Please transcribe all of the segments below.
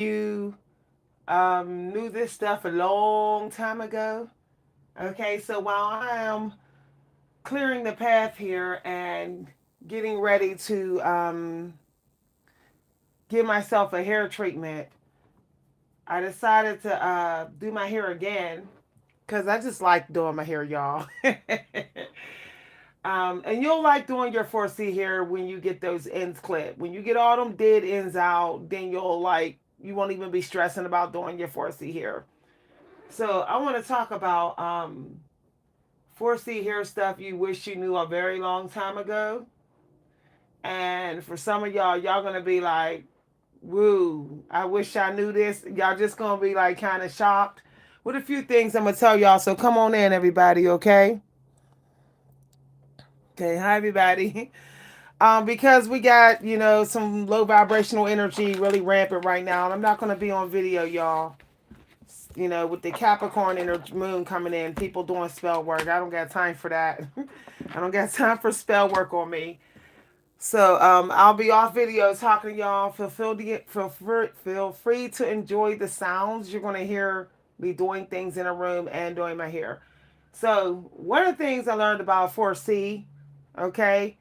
you knew this stuff a long time ago. Okay, so while I am clearing the path here and getting ready to give myself a hair treatment, I decided to do my hair again because I just like doing my hair, y'all. And you'll like doing your 4C hair when you get those ends clipped. When you get all them dead ends out, then you won't even be stressing about doing your 4C hair. So I want to talk about 4C hair stuff you wish you knew a very long time ago. And for some of y'all gonna be like, woo, I wish I knew this. Y'all just gonna be like kind of shocked with a few things I'm gonna tell y'all. So come on in, everybody, okay? Okay, hi everybody. Because we got, some low vibrational energy really rampant right now. And I'm not gonna be on video, y'all. With the Capricorn energy moon coming in, people doing spell work. I don't got time for that. I don't got time for spell work on me. So I'll be off video talking to y'all. Feel free to enjoy the sounds you're gonna hear me doing things in a room and doing my hair. So one of the things I learned about 4C, okay,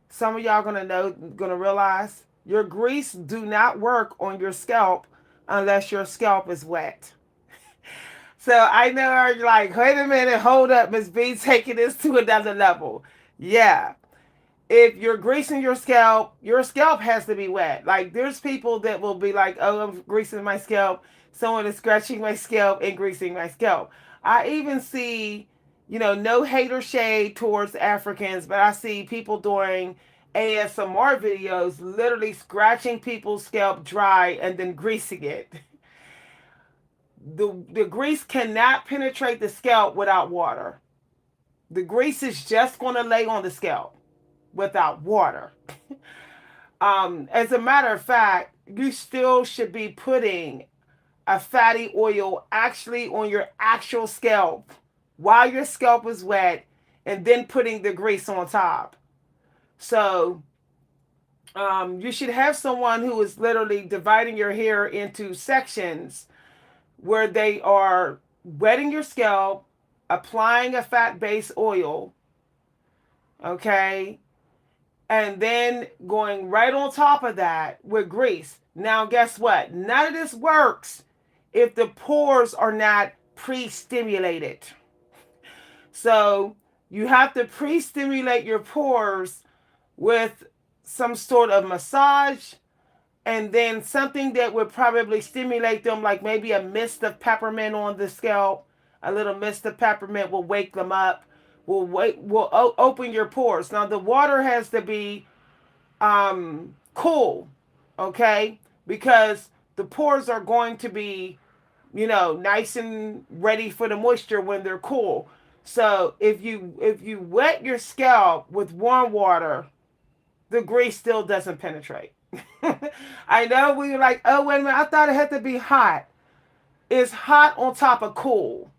some of y'all gonna realize your grease do not work on your scalp unless your scalp is wet. So I know you're like, wait a minute, hold up, Miss B, taking this to another level. Yeah, if you're greasing your scalp has to be wet. Like there's people that will be like, oh, I'm greasing my scalp. Someone is scratching my scalp and greasing my scalp. I even see, no hate or shade towards Africans, but I see people doing ASMR videos literally scratching people's scalp dry and then greasing it. The grease cannot penetrate the scalp without water. The grease is just going to lay on the scalp without water. As a matter of fact, you still should be putting a fatty oil actually on your actual scalp while your scalp is wet and then putting the grease on top. So, you should have someone who is literally dividing your hair into sections where they are wetting your scalp, applying a fat base oil, okay, and then going right on top of that with grease. Now, guess what? None of this works if the pores are not pre stimulated. So, you have to pre stimulate your pores with some sort of massage and then something that would probably stimulate them, like maybe a mist of peppermint on the scalp. A little mist of peppermint will wake them up. Will open your pores. Now the water has to be cool, okay? Because the pores are going to be, nice and ready for the moisture when they're cool. So if you wet your scalp with warm water, the grease still doesn't penetrate. I know we were like, oh wait a minute, I thought it had to be hot. It's hot on top of cool.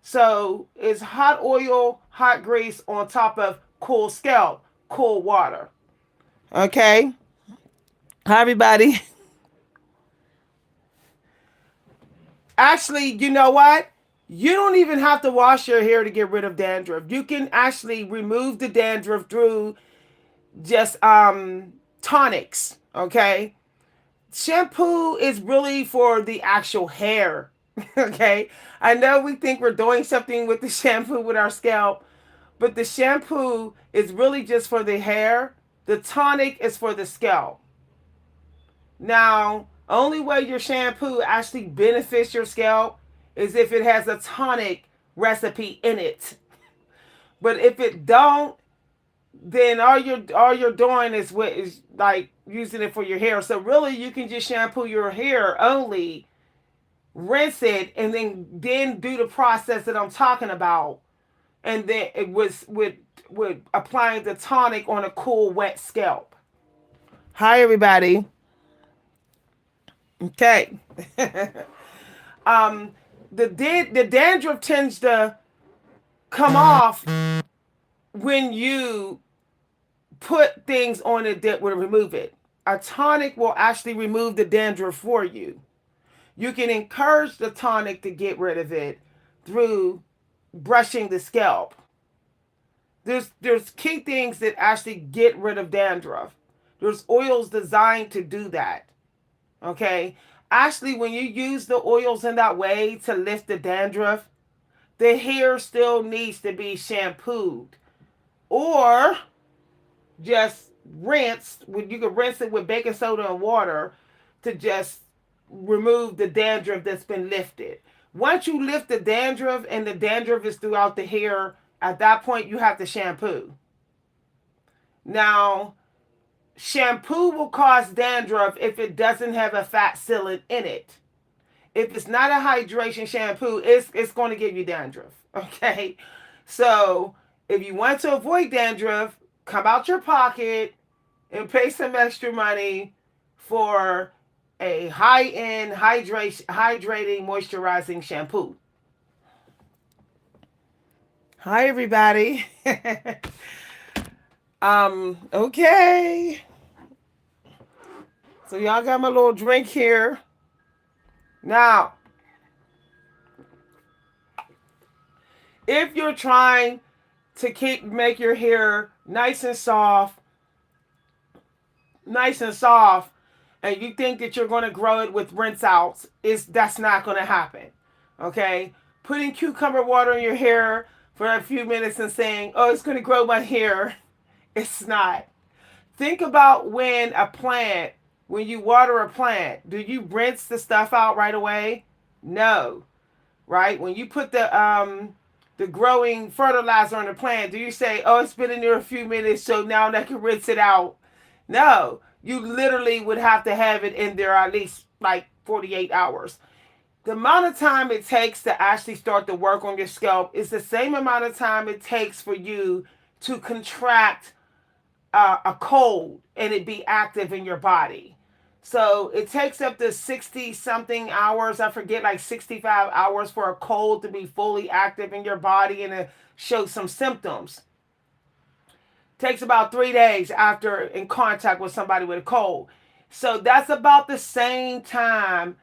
So it's hot oil, hot grease on top of cool scalp, cool water. Okay. Hi, everybody. Actually, you know what? You don't even have to wash your hair to get rid of dandruff. You can actually remove the dandruff through just tonics, okay? Shampoo is really for the actual hair, okay? I know we think we're doing something with the shampoo with our scalp, but the shampoo is really just for the hair. The tonic is for the scalp. Now, only way your shampoo actually benefits your scalp is if it has a tonic recipe in it. But if it don't, then all you're doing is like using it for your hair. So really, you can just shampoo your hair only, rinse it, and then do the process that I'm talking about, and then it was with applying the tonic on a cool wet scalp. Hi everybody. Okay. um, the dandruff tends to come off when you put things on it that will remove it. A tonic will actually remove the dandruff for you. You can encourage the tonic to get rid of it through brushing the scalp. There's key things that actually get rid of dandruff. There's oils designed to do that. Okay? Actually, when you use the oils in that way to lift the dandruff, the hair still needs to be shampooed or just rinsed. You can rinse it with baking soda and water to just remove the dandruff that's been lifted. Once you lift the dandruff and the dandruff is throughout the hair, at that point you have to shampoo. Now, shampoo will cause dandruff if it doesn't have a fat sealant in it. If it's not a hydration shampoo, it's going to give you dandruff. Okay? So, if you want to avoid dandruff, come out your pocket and pay some extra money for a high-end hydrating moisturizing shampoo. Hi everybody. Okay. So y'all got my little drink here. Now, if you're trying to make your hair nice and soft, and you think that you're going to grow it with rinse outs, that's not going to happen. Okay? Putting cucumber water in your hair for a few minutes and saying, "Oh, it's going to grow my hair." It's not. Think about when you water a plant, do you rinse the stuff out right away? No. Right? When you put the growing fertilizer on the plant, do you say, "Oh, it's been in there a few minutes, so now I can rinse it out"? No. You literally would have to have it in there at least like 48 hours. The amount of time it takes to actually start to work on your scalp is the same amount of time it takes for you to contract a cold and it be active in your body. So it takes up to 60 something hours. I forget, like 65 hours for a cold to be fully active in your body and to show some symptoms. Takes about 3 days after in contact with somebody with a cold. So that's about the same time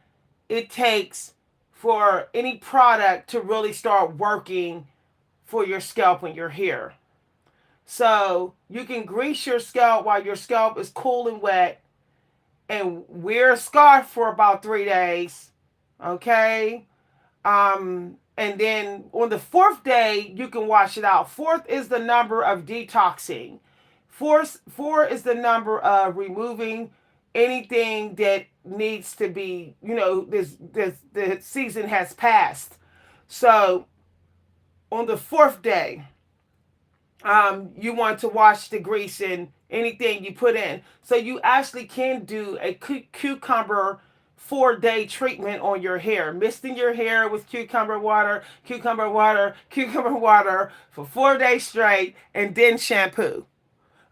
it takes for any product to really start working for your scalp and your hair. So you can grease your scalp while your scalp is cool and wet and wear a scarf for about 3 days. Okay. And then on the fourth day, you can wash it out. Fourth is the number of detoxing. Four is the number of removing anything that needs to be, this the season has passed. So on the fourth day, you want to wash the grease and anything you put in. So you actually can do a cucumber 4-day treatment on your hair, misting your hair with cucumber water, cucumber water, cucumber water for 4 days straight, and then shampoo.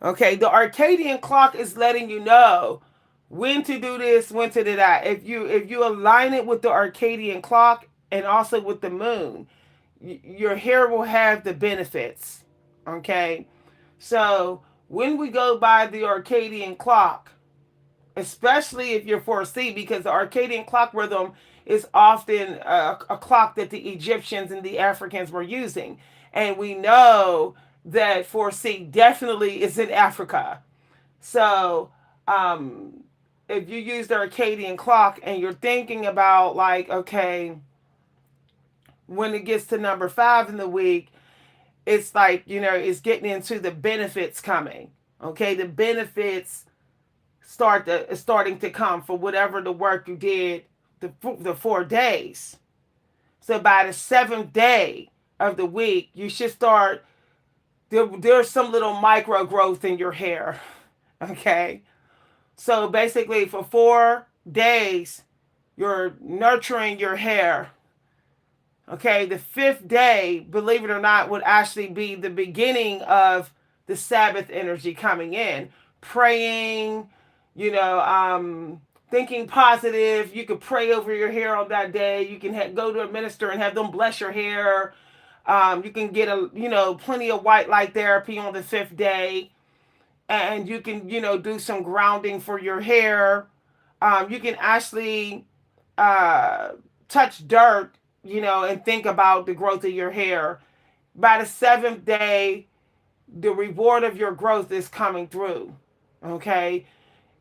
Okay, the Arcadian clock is letting you know when to do this, when to do that. If you align it with the Arcadian clock and also with the moon, your hair will have the benefits. Okay, so when we go by the Arcadian clock, especially if you're 4C, because the Arcadian clock rhythm is often a clock that the Egyptians and the Africans were using. And we know that 4C definitely is in Africa. So if you use the Arcadian clock and you're thinking about, like, okay, when it gets to number 5 in the week, it's like, it's getting into the benefits coming. Okay, the benefits starting to come for whatever the work you did the 4 days. So by the 7th day of the week, you should start. There's some little micro growth in your hair. Okay, so basically for 4 days, you're nurturing your hair. Okay, the 5th day, believe it or not, would actually be the beginning of the Sabbath energy coming in. Praying, thinking positive. You could pray over your hair on that day. You can go to a minister and have them bless your hair. You can get plenty of white light therapy on the 5th day, and you can do some grounding for your hair. You can actually uh, touch dirt, and think about the growth of your hair. By the seventh day, the reward of your growth is coming through. Okay?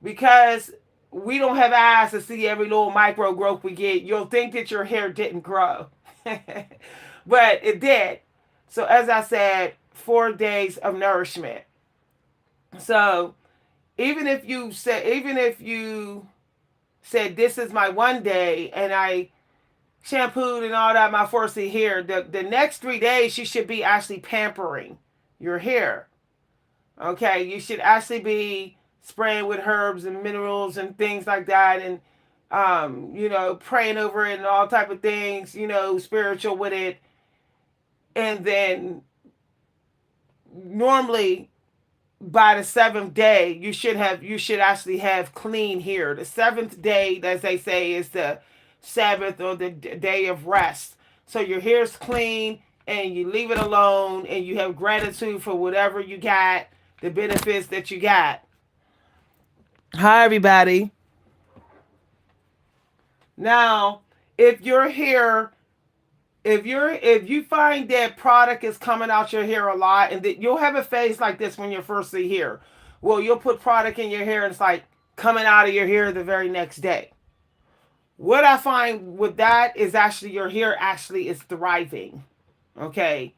Because we don't have eyes to see every little micro growth we get. You'll think that your hair didn't grow, but it did. So, as I said, 4 days of nourishment. So, even if you said this is my one day and I shampooed and all that my 4C hair, the next 3 days you should be actually pampering your hair. Okay, you should actually be spraying with herbs and minerals and things like that, and praying over it and all type of things, spiritual with it. And then normally by the seventh day you should actually have clean hair. The seventh day, as they say, is the Sabbath or the day of rest. So your hair's clean and you leave it alone and you have gratitude for whatever you got, the benefits that you got. Hi, everybody. Now, if your hair, if you find that product is coming out your hair a lot, and that you'll have a phase like this when you first see hair, well, you'll put product in your hair and it's like coming out of your hair the very next day. What I find with that is actually your hair actually is thriving. Okay,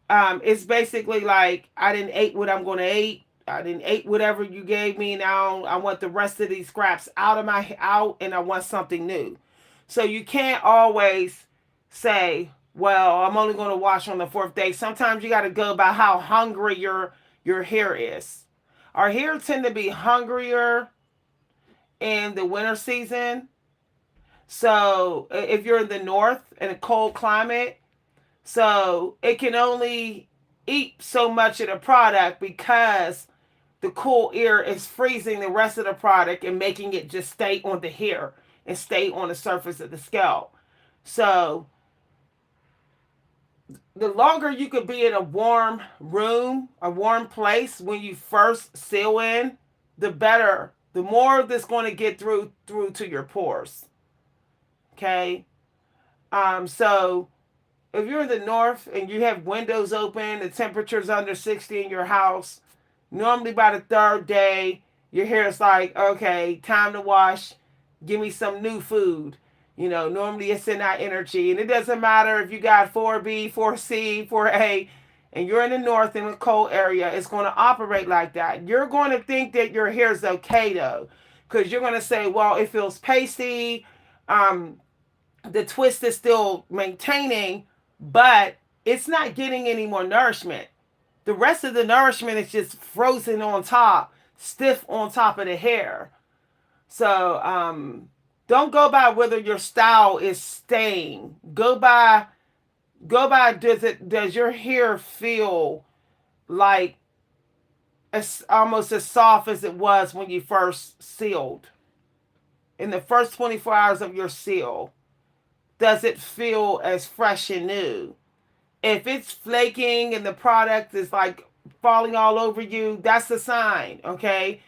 it's basically like I didn't eat what I'm gonna eat. I didn't eat whatever you gave me. Now I want the rest of these scraps out, and I want something new. So you can't always say, "Well, I'm only going to wash on the fourth day." Sometimes you got to go by how hungry your hair is. Our hair tend to be hungrier in the winter season. So if you're in the north in a cold climate, so it can only eat so much of the product because the cool air is freezing the rest of the product and making it just stay on the hair and stay on the surface of the scalp. So the longer you could be in a warm room, a warm place when you first seal in, the better. The more that's going to get through to your pores. Okay. So if you're in the north and you have windows open, the temperature's under 60 in your house, normally by the third day, your hair is like, okay, time to wash. Give me some new food. Normally it's in that energy. And it doesn't matter if you got 4B, 4C, 4A, and you're in the north in a cold area, it's going to operate like that. You're going to think that your hair is okay, though, because you're going to say, well, it feels pasty. The twist is still maintaining, but it's not getting any more nourishment. The rest of the nourishment is just frozen on top, stiff on top of the hair. So don't go by whether your style is staying. Go by does your hair feel like it's almost as soft as it was when you first sealed? In the first 24 hours of your seal, does it feel as fresh and new? If it's flaking and the product is like falling all over you, that's a sign, okay?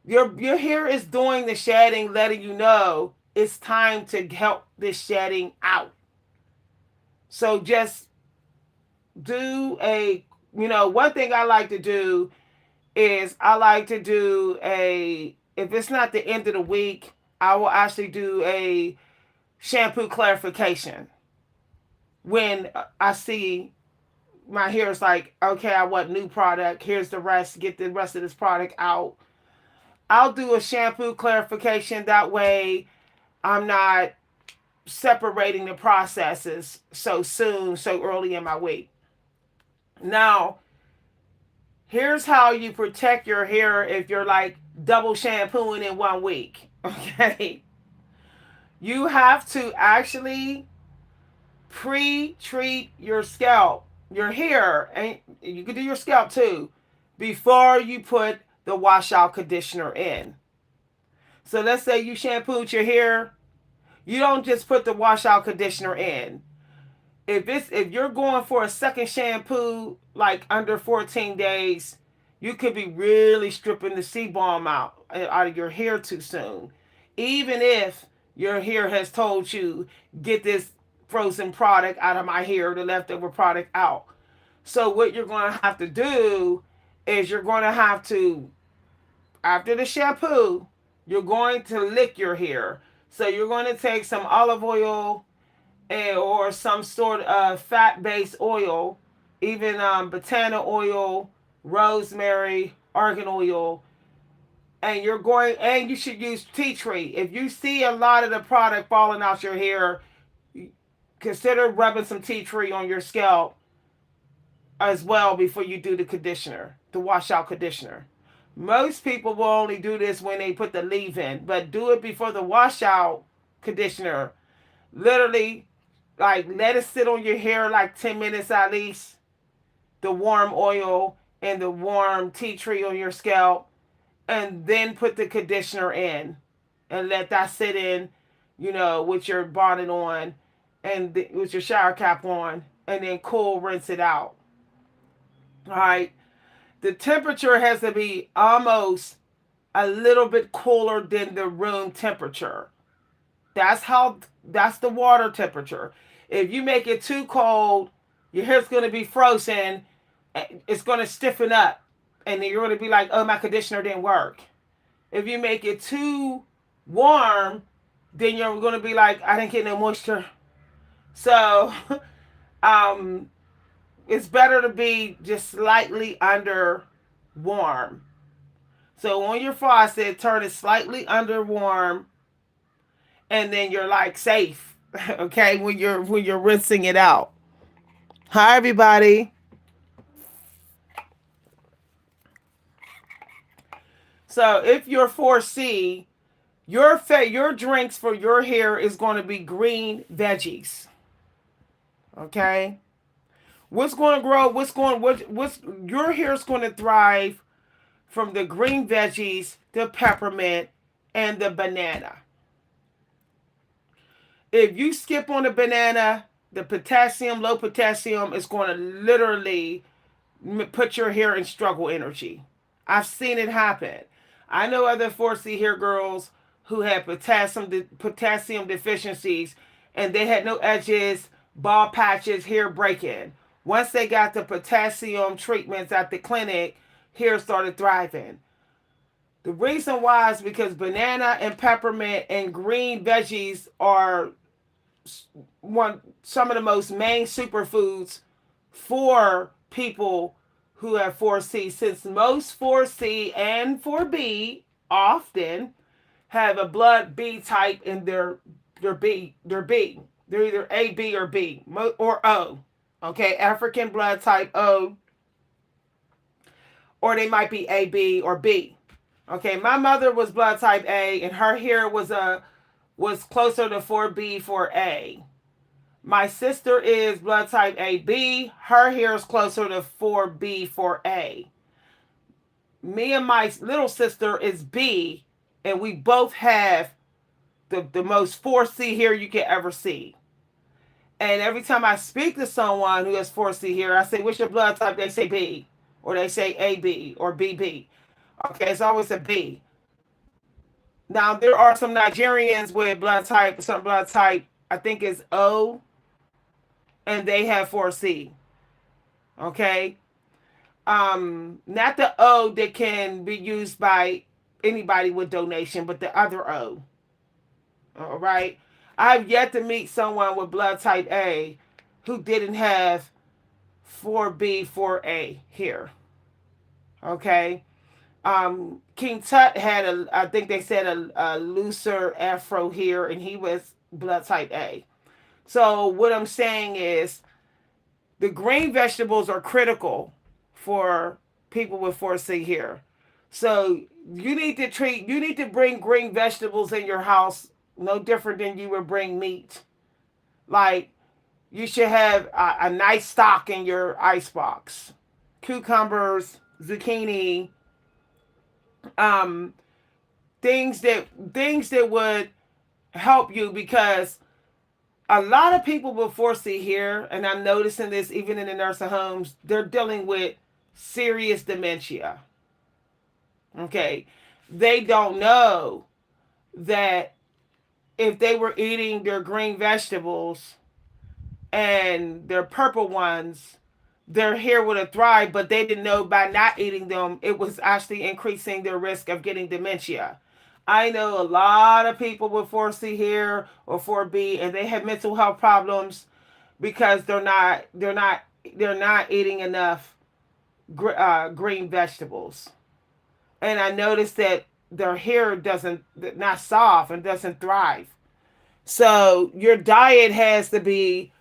Your hair is doing the shedding, letting you know it's time to help this shedding out. So just one thing I like to do is I like to do if it's not the end of the week, I will actually do a shampoo clarification when I see my hair is like, okay, I want new product. Here's the rest. Get the rest of this product out. I'll do a shampoo clarification. That way I'm not separating the processes so soon, so early in my week. Now, here's how you protect your hair if you're like double shampooing in 1 week. Okay. You have to actually pre-treat your scalp, your hair, and you can do your scalp too, before you put the washout conditioner in. So let's say you shampooed your hair, you don't just put the washout conditioner in. If you're going for a second shampoo like under 14 days, you could be really stripping the sebum out of your hair too soon. Even if Your hair has told you, get this frozen product out of my hair, the leftover product out. So what you're going to have to do is you're going to have to, after the shampoo, you're going to lick your hair. So you're going to take some olive oil or some sort of fat-based oil, even botana oil, rosemary, argan oil, and you should use tea tree. If you see a lot of the product falling out your hair, consider rubbing some tea tree on your scalp as well before you do the conditioner, the washout conditioner. Most people will only do this when they put the leave in, but do it before the washout conditioner. Literally, like, let it sit on your hair like 10 minutes at least. The warm oil and the warm tea tree on your scalp, and then put the conditioner in and let that sit in, with your bonnet on and with your shower cap on, and then cool, rinse it out. All right. The temperature has to be almost a little bit cooler than the room temperature. That's the water temperature. If you make it too cold, your hair's going to be frozen. It's going to stiffen up. And then you're going to be like, oh, my conditioner didn't work. If you make it too warm, then you're going to be like, I didn't get no moisture. So um, it's better to be just slightly under warm. So on your faucet, turn it slightly under warm, and then you're like safe. Okay, when you're rinsing it out. Hi everybody. So if you're 4C, your drinks for your hair is going to be green veggies. Okay? What's going to grow? What's your hair is going to thrive from the green veggies, the peppermint, and the banana. If you skip on the banana, the potassium, low potassium, is going to literally put your hair in struggle energy. I've seen it happen. I know other 4C hair girls who had potassium deficiencies, and they had no edges, bald patches, hair breaking. Once they got the potassium treatments at the clinic, hair started thriving. The reason why is because banana and peppermint and green veggies are some of the most main superfoods for people who have 4C, since most 4C and 4B often have a blood B type in their B. They're either A, B, or B, or O. Okay, African blood type O, or they might be A, B, or B. Okay, my mother was blood type A, and her hair was closer to 4B, 4A. My sister is blood type AB. Her hair is closer to 4B, 4A. Me and my little sister is B, and we both have the most 4C hair you can ever see. And every time I speak to someone who has 4C hair, I say, what's your blood type? They say B, or they say AB, or BB. Okay, it's always a B. Now, there are some Nigerians with some blood type, I think is O, and they have 4C. Okay? Not the O that can be used by anybody with donation, but the other O. All right? I've yet to meet someone with blood type A who didn't have 4B, 4A here. Okay? King Tut had I think they said a looser afro here, and he was blood type A. So what I'm saying is the green vegetables are critical for people with 4C here. So you need to bring green vegetables in your house, no different than you would bring meat. Like, you should have a nice stock in your ice box. Cucumbers, zucchini, um, things that would help you, because a lot of people with 4C here, and I'm noticing this even in the nursing homes, they're dealing with serious dementia. Okay. They don't know that if they were eating their green vegetables and their purple ones, their hair would have thrived, but they didn't know by not eating them, it was actually increasing their risk of getting dementia. I know a lot of people with 4C hair or 4B, and they have mental health problems because they're not eating enough green vegetables. And I noticed that their hair doesn't not soft and doesn't thrive. So your diet has to be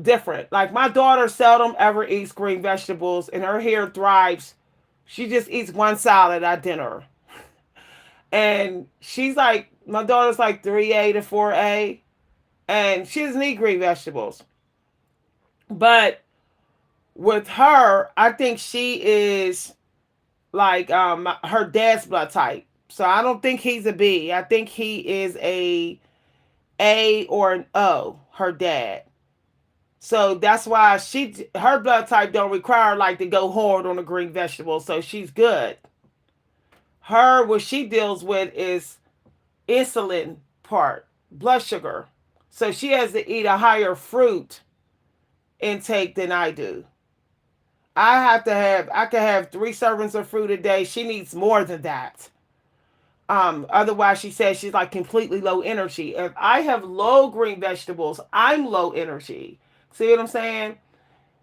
different. Like my daughter seldom ever eats green vegetables and her hair thrives. She just eats one salad at dinner. And she's like my daughter's like 3A to 4A and she doesn't eat green vegetables. But with her, I think she is like her dad's blood type. So I don't think he's a B. I think he is A or an O, her dad. So that's why her blood type don't require like to go hard on the green vegetables. So she's good. Her what she deals with is insulin part, blood sugar. So she has to eat a higher fruit intake than I do. I can have 3 servings of fruit a day. She needs more than that. Otherwise she says she's like completely low energy. If I have low green vegetables, I'm low energy. See what I'm saying?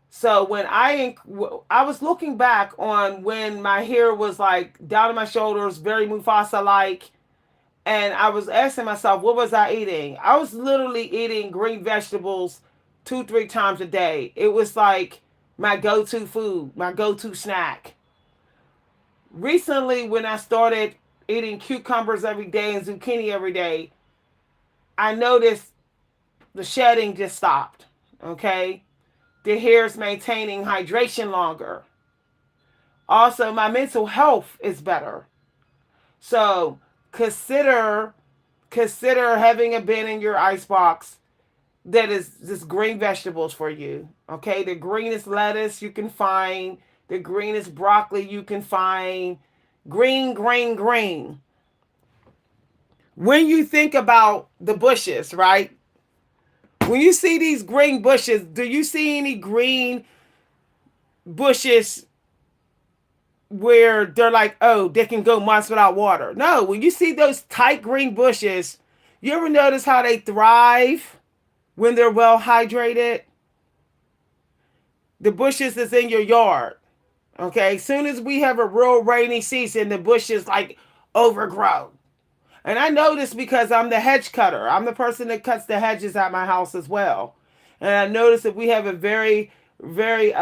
So when I was looking back on when my hair was like down to my shoulders, very Mufasa like, and I was asking myself, what was I eating? I was literally eating green vegetables 2, 3 times a day. It was like my go-to food, my go-to snack. Recently, when I started eating cucumbers every day and zucchini every day, I noticed the shedding just stopped. Okay, the hair is maintaining hydration longer. Also, my mental health is better. So consider having a bin in your ice box that is just green vegetables for you. Okay, the greenest lettuce you can find, the greenest broccoli you can find, green, green, green. When you think about the bushes, right? When you see these green bushes, do you see any green bushes where they're like, oh, they can go months without water? No, when you see those tight green bushes, you ever notice how they thrive when they're well hydrated? The bushes is in your yard. Okay, as soon as we have a real rainy season, the bushes like overgrow. And I know this because I'm the hedge cutter. I'm the person that cuts the hedges at my house as well. And I notice that we have a very, very,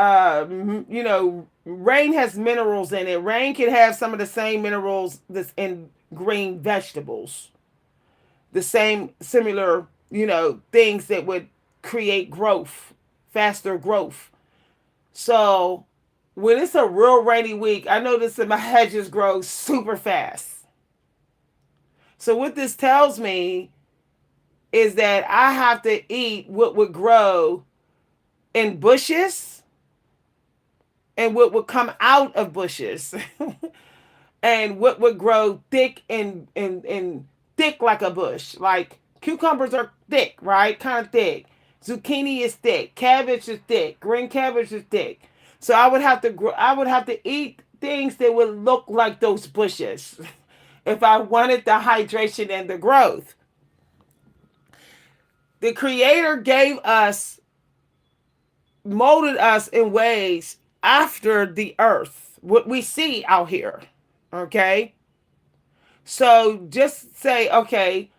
rain has minerals in it. Rain can have some of the same minerals that's in green vegetables. The same similar, things that would create growth, faster growth. So when it's a real rainy week, I notice that my hedges grow super fast. So what this tells me is that I have to eat what would grow in bushes and what would come out of bushes and what would grow thick and thick like a bush. Like cucumbers are thick, right? Kind of thick. Zucchini is thick. Cabbage is thick. Green cabbage is thick. So I would have to eat things that would look like those bushes if I wanted the hydration and the growth. The creator molded us in ways after the earth, what we see out here. Okay? So just say, okay,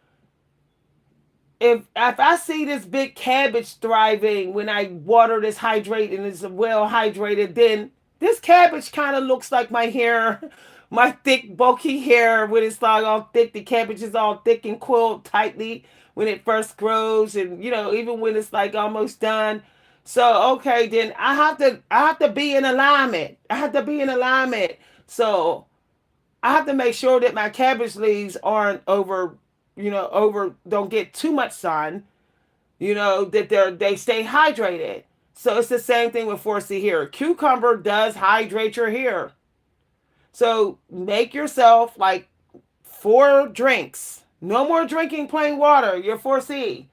if I see this big cabbage thriving when I water this hydrate and it's well hydrated, then this cabbage kind of looks like my hair, my thick bulky hair when it's like all thick. The cabbage is all thick and coiled tightly when it first grows, and even when it's like almost done. So okay, then I have to be in alignment. I have to be in alignment. So I have to make sure that my cabbage leaves aren't don't get too much sun, that they stay hydrated. So it's the same thing with 4C hair. Cucumber does hydrate your hair. So make yourself like 4 drinks No more drinking plain water. You're 4C.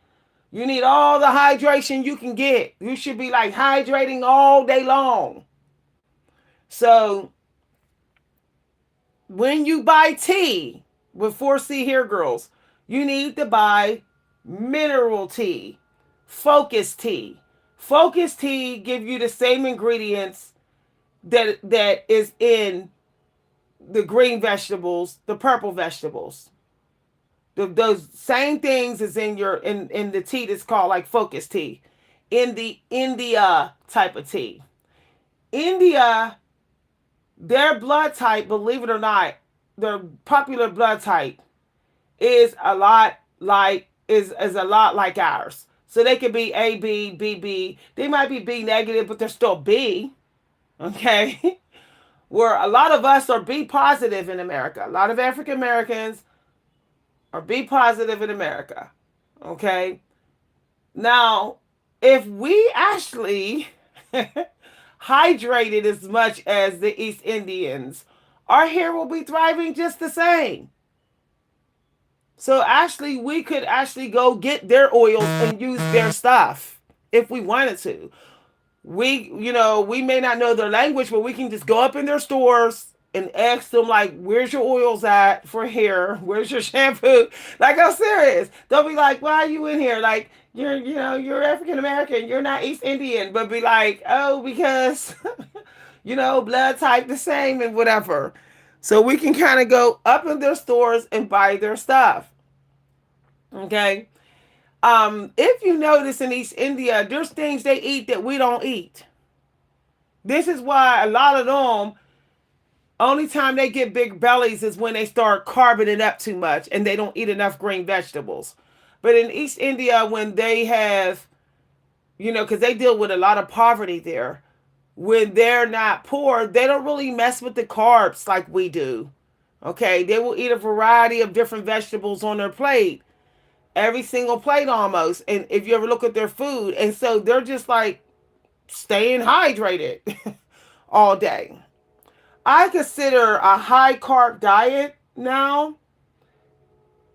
You need all the hydration you can get. You should be like hydrating all day long. So when you buy tea with 4C here, girls, you need to buy mineral tea, focus tea. Focus tea give you the same ingredients that is in the green vegetables, the purple vegetables. Those same things is in in the tea that's called like focus tea. In the India type of tea. India, their blood type, believe it or not, their popular blood type is a lot like is a lot like ours. So they could be AB, BB. They might be B negative, but they're still B. Okay. Where a lot of us are B positive in America. A lot of African Americans are B positive in America. Okay. Now, if we actually hydrated as much as the East Indians, our hair will be thriving just the same. So actually, we could actually go get their oils and use their stuff if we wanted to. We may not know their language, but we can just go up in their stores and ask them like, where's your oils at for hair? Where's your shampoo? Like, I'm serious. They'll be like, why are you in here? Like, you're African American, you're not East Indian, but be like, oh, because blood type the same and whatever. So we can kind of go up in their stores and buy their stuff. Okay. If you notice in East India, there's things they eat that we don't eat. This is why a lot of them, only time they get big bellies is when they start carving it up too much and they don't eat enough green vegetables. But in East India, when they have, because they deal with a lot of poverty there, when they're not poor, they don't really mess with the carbs like we do. Okay, they will eat a variety of different vegetables on their plate, every single plate almost. And if you ever look at their food, and so they're just like staying hydrated all day. I consider a high carb diet now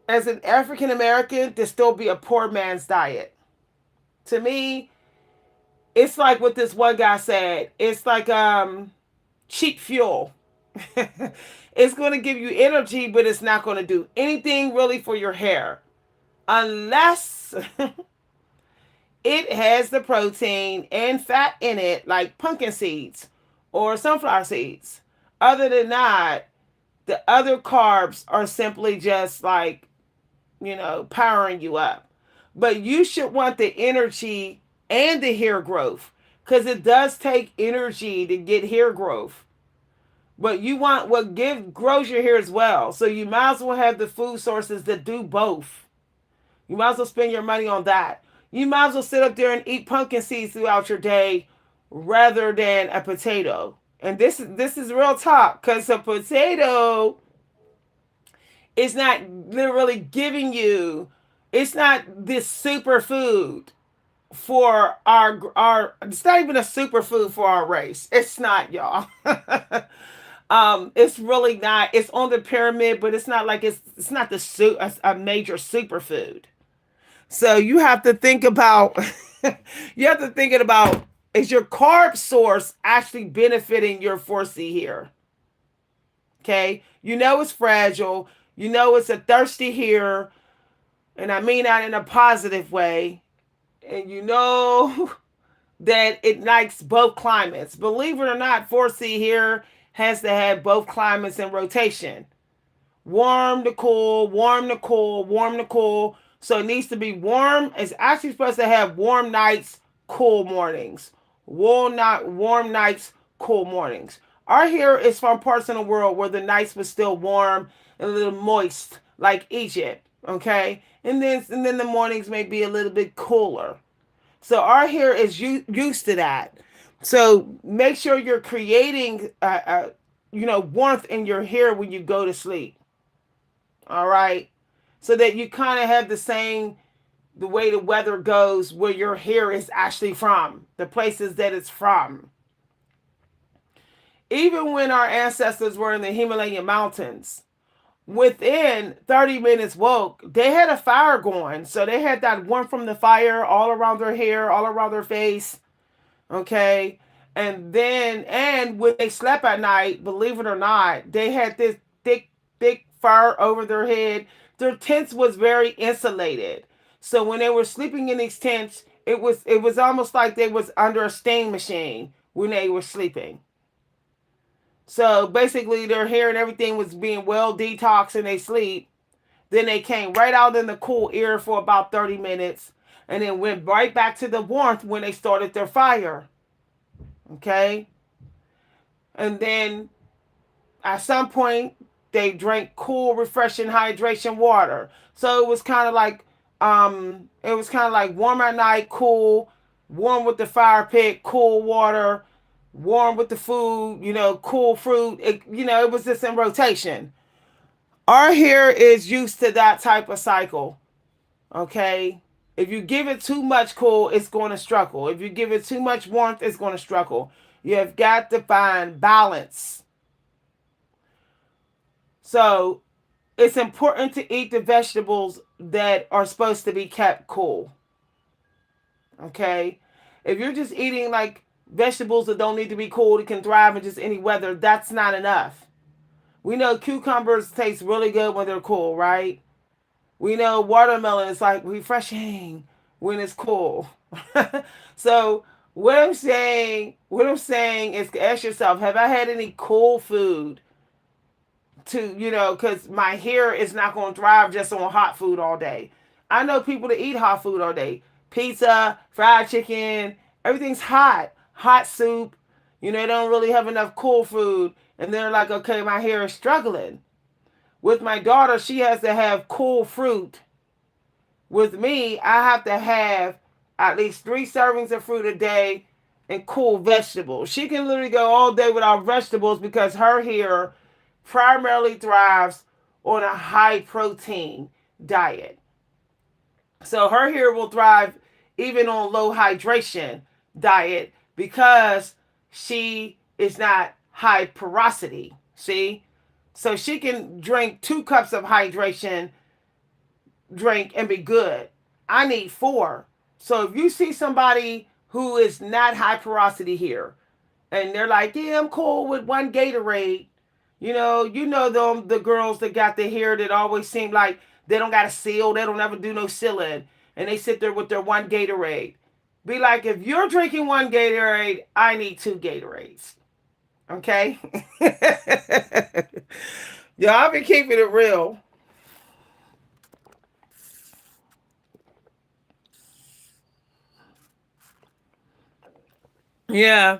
as an African American to still be a poor man's diet. To me, it's like what this one guy said. It's like cheap fuel. It's going to give you energy, but it's not going to do anything really for your hair unless it has the protein and fat in it, like pumpkin seeds or sunflower seeds. Other than that, the other carbs are simply just like, powering you up. But you should want the energy and the hair growth because it does take energy to get hair growth. But you want what grows your hair as well. So you might as well have the food sources that do both. You might as well spend your money on that. You might as well sit up there and eat pumpkin seeds throughout your day rather than a potato. And this is real talk because a potato is not literally giving you, it's not this superfood for our it's not even a superfood for our race. It's not, y'all. It's really not. It's on the pyramid, but it's not like it's not a major superfood. So you have to think about is your carb source actually benefiting your 4C here? Okay, it's fragile. It's a thirsty hair, and I mean that in a positive way. And that it likes both climates. Believe it or not, 4C here has to have both climates in rotation. Warm to cool, warm to cool, warm to cool. So it needs to be warm. It's actually supposed to have warm nights, cool mornings. Warm nights, cool mornings. Our hair is from parts of the world where the nights was still warm and a little moist, like Egypt. Okay, and then the mornings may be a little bit cooler. So our hair is used to that. So make sure you're creating, warmth in your hair when you go to sleep. All right, so that you kind of have the way the weather goes where your hair is actually from, the places that it's from. Even when our ancestors were in the Himalayan mountains, within 30 minutes woke, they had a fire going. So they had that one from the fire all around their hair, all around their face. Okay. And when they slept at night, believe it or not, they had this thick fur over their head. Their tents was very insulated. So when they were sleeping in these tents, it was almost like they was under a steam machine when they were sleeping. So basically their hair and everything was being well detoxed in they sleep. Then they came right out in the cool air for about 30 minutes and then went right back to the warmth when they started their fire. Okay? And then at some point they drank cool, refreshing hydration water. So it was kind of like warm at night, cool, warm with the fire pit, cool water, warm with the food, cool fruit. It was just in rotation. Our hair is used to that type of cycle. Okay? If you give it too much cool, it's going to struggle. If you give it too much warmth, it's going to struggle. You have got to find balance. So it's important to eat the vegetables that are supposed to be kept cool. Okay? If you're just eating like vegetables that don't need to be cool, that can thrive in just any weather, that's not enough. We know cucumbers taste really good when they're cool, right? We know watermelon is like refreshing when it's cool. So what I'm saying is ask yourself, have I had any cool food because my hair is not going to thrive just on hot food all day. I know people that eat hot food all day. Pizza, fried chicken, everything's hot. Hot soup. They don't really have enough cool food. And they're like, okay, my hair is struggling. With my daughter, she has to have cool fruit. With me, I have to have at least 3 servings of fruit a day and cool vegetables. She can literally go all day without vegetables because her hair primarily thrives on a high protein diet. So her hair will thrive even on low hydration diet because she is not high porosity. See? So she can drink 2 cups of hydration drink and be good. I need 4. So if you see somebody who is not high porosity here and they're like, yeah, I'm cool with 1 Gatorade. You know them, the girls that got the hair that always seem like they don't got a seal, they don't ever do no sealing, and they sit there with their 1 Gatorade. Be like, if you're drinking 1 Gatorade, I need 2 Gatorades. Okay? Y'all be keeping it real. Yeah.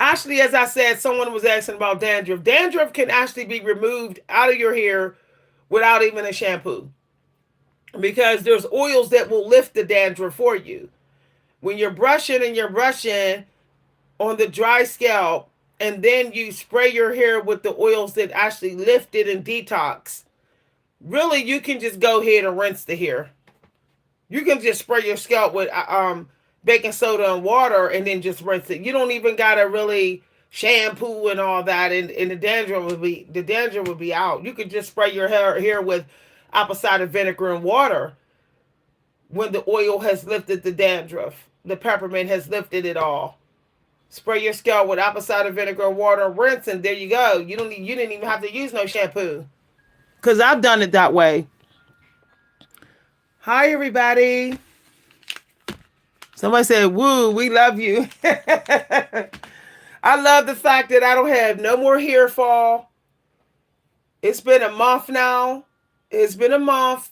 Actually, as I said, someone was asking about dandruff. Dandruff can actually be removed out of your hair without even a shampoo because there's oils that will lift the dandruff for you. When you're brushing on the dry scalp, and then you spray your hair with the oils that actually lift it and detox, really, you can just go ahead and rinse the hair. You can just spray your scalp with baking soda and water and then just rinse it. You don't even gotta really shampoo and all that, and the dandruff would be out. You could just spray your hair with apple cider vinegar and water when the oil has lifted the dandruff. The peppermint has lifted it all. Spray your scalp with apple cider vinegar and water, rinse, and there you go. You didn't even have to use no shampoo. Cause I've done it that way. Hi everybody. Somebody said, "Woo, we love you." I love the fact that I don't have no more hair fall. It's been a month now. It's been a month,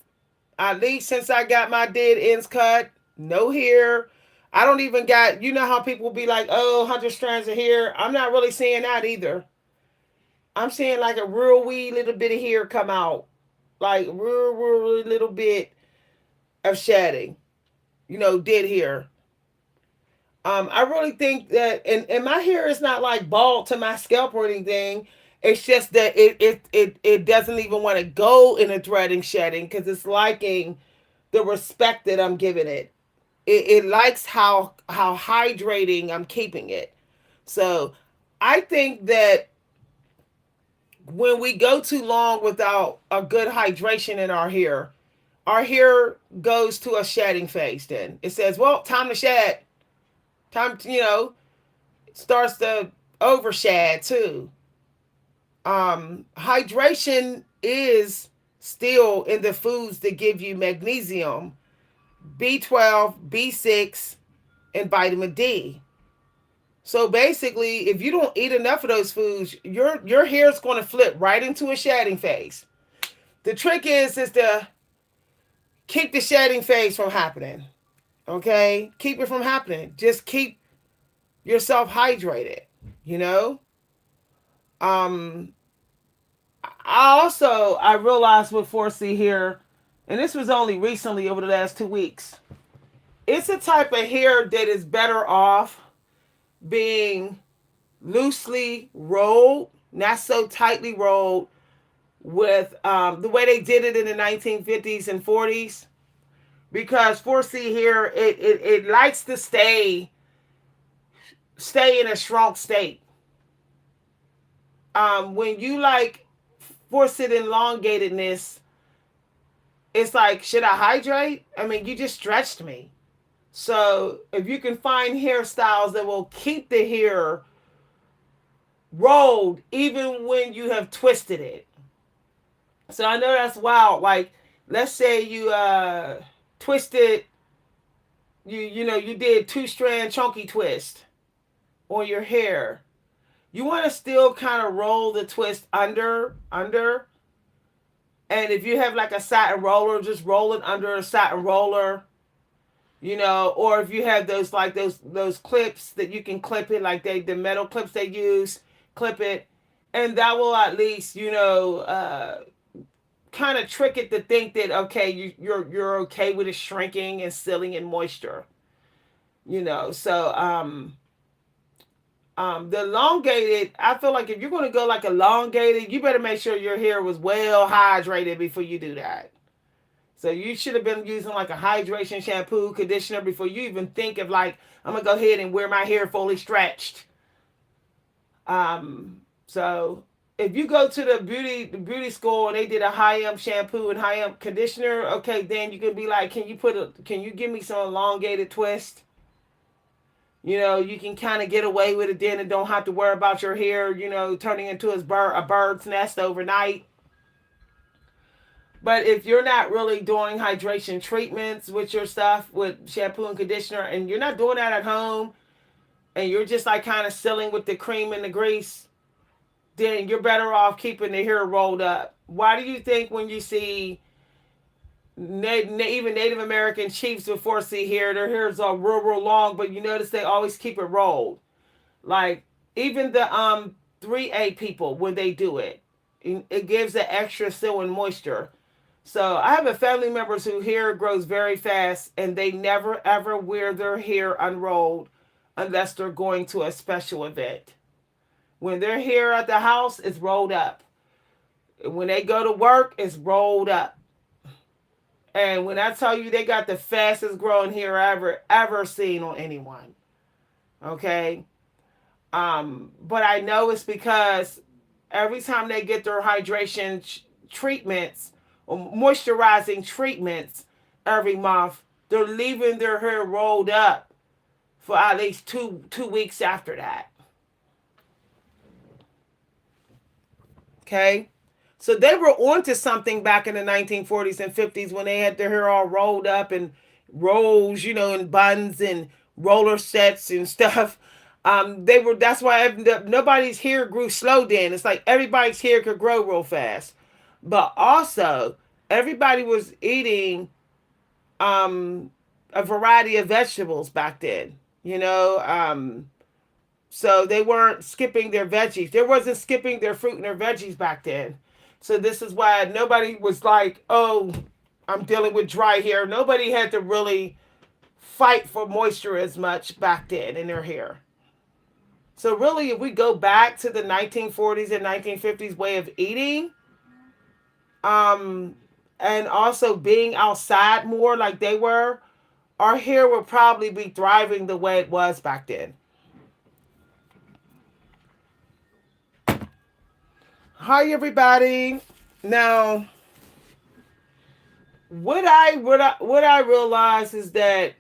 at least since I got my dead ends cut. No hair. I don't even got, how people be like, oh, 100 strands of hair. I'm not really seeing that either. I'm seeing like a real wee little bit of hair come out. Like real little bit of shedding. Dead hair. I really think that, and my hair is not like bald to my scalp or anything. It's just that it doesn't even want to go in a threading shedding because it's liking the respect that I'm giving it. It likes how hydrating I'm keeping it. So I think that When we go too long without a good hydration in our hair goes to a shedding phase. Then it says, well, time to shed. Time to, starts to overshed too. Hydration is still in the foods that give you magnesium, B12, B6, and vitamin D. So basically, if you don't eat enough of those foods, your hair is going to flip right into a shedding phase. The trick is to keep the shedding phase from happening. Okay, keep it from happening. Just keep yourself hydrated. You know. Um, I realized with 4C here, and this was only recently over the last 2 weeks. It's a type of hair that is better off being loosely rolled, not so tightly rolled, with the way they did it in the 1950s and 40s. Because 4C here, it likes to stay in a shrunk state. When you like force it elongatedness, it's like, should I hydrate? I mean, you just stretched me. So if you can find hairstyles that will keep the hair rolled even when you have twisted it. So I know that's wild. Like, let's say you twisted, you did 2-strand chunky twist on your hair. You want to still kind of roll the twist under. And if you have like a satin roller, just roll it under a satin roller. Or if you have those like those clips that you can clip it, like the metal clips they use, clip it, and that will at least kind of trick it to think that, okay, you're okay with it shrinking and sealing in moisture. So the elongated, I feel like if you're going to go like elongated, you better make sure your hair was well hydrated before you do that. So you should have been using like a hydration shampoo, conditioner before you even think of like, I'm gonna go ahead and wear my hair fully stretched. So if you go to the beauty school and they did a high end shampoo and high end conditioner, okay, then you could be like, can you give me some elongated twist? You can kind of get away with it then and don't have to worry about your hair, turning into a bird's nest overnight. But if you're not really doing hydration treatments with your stuff, with shampoo and conditioner, and you're not doing that at home, and you're just like kind of sealing with the cream and the grease, then you're better off keeping the hair rolled up. Why do you think when you see even Native American chiefs with 4C hair, their hair is all real long, but you notice they always keep it rolled? Like even the 3A people, when they do it, it gives an extra seal and moisture. So I have a family members whose hair grows very fast and they never ever wear their hair unrolled unless they're going to a special event. When they're here at the house, it's rolled up. When they go to work, it's rolled up. And when I tell you they got the fastest growing hair ever seen on anyone. Okay? But I know it's because every time they get their hydration treatments or moisturizing treatments every month, they're leaving their hair rolled up for at least two weeks after that. Okay? So they were onto something back in the 1940s and 50s when they had their hair all rolled up and rolls, in buns and roller sets and stuff. That's why nobody's hair grew slow then. It's like everybody's hair could grow real fast. But also, everybody was eating a variety of vegetables back then. So they weren't skipping their veggies. There wasn't skipping their fruit and their veggies back then. So this is why nobody was like, oh, I'm dealing with dry hair. Nobody had to really fight for moisture as much back then in their hair. So really, if we go back to the 1940s and 1950s way of eating, um, and also being outside more like they were, our hair would probably be thriving the way it was back then. Hi everybody. Now, what I realize is that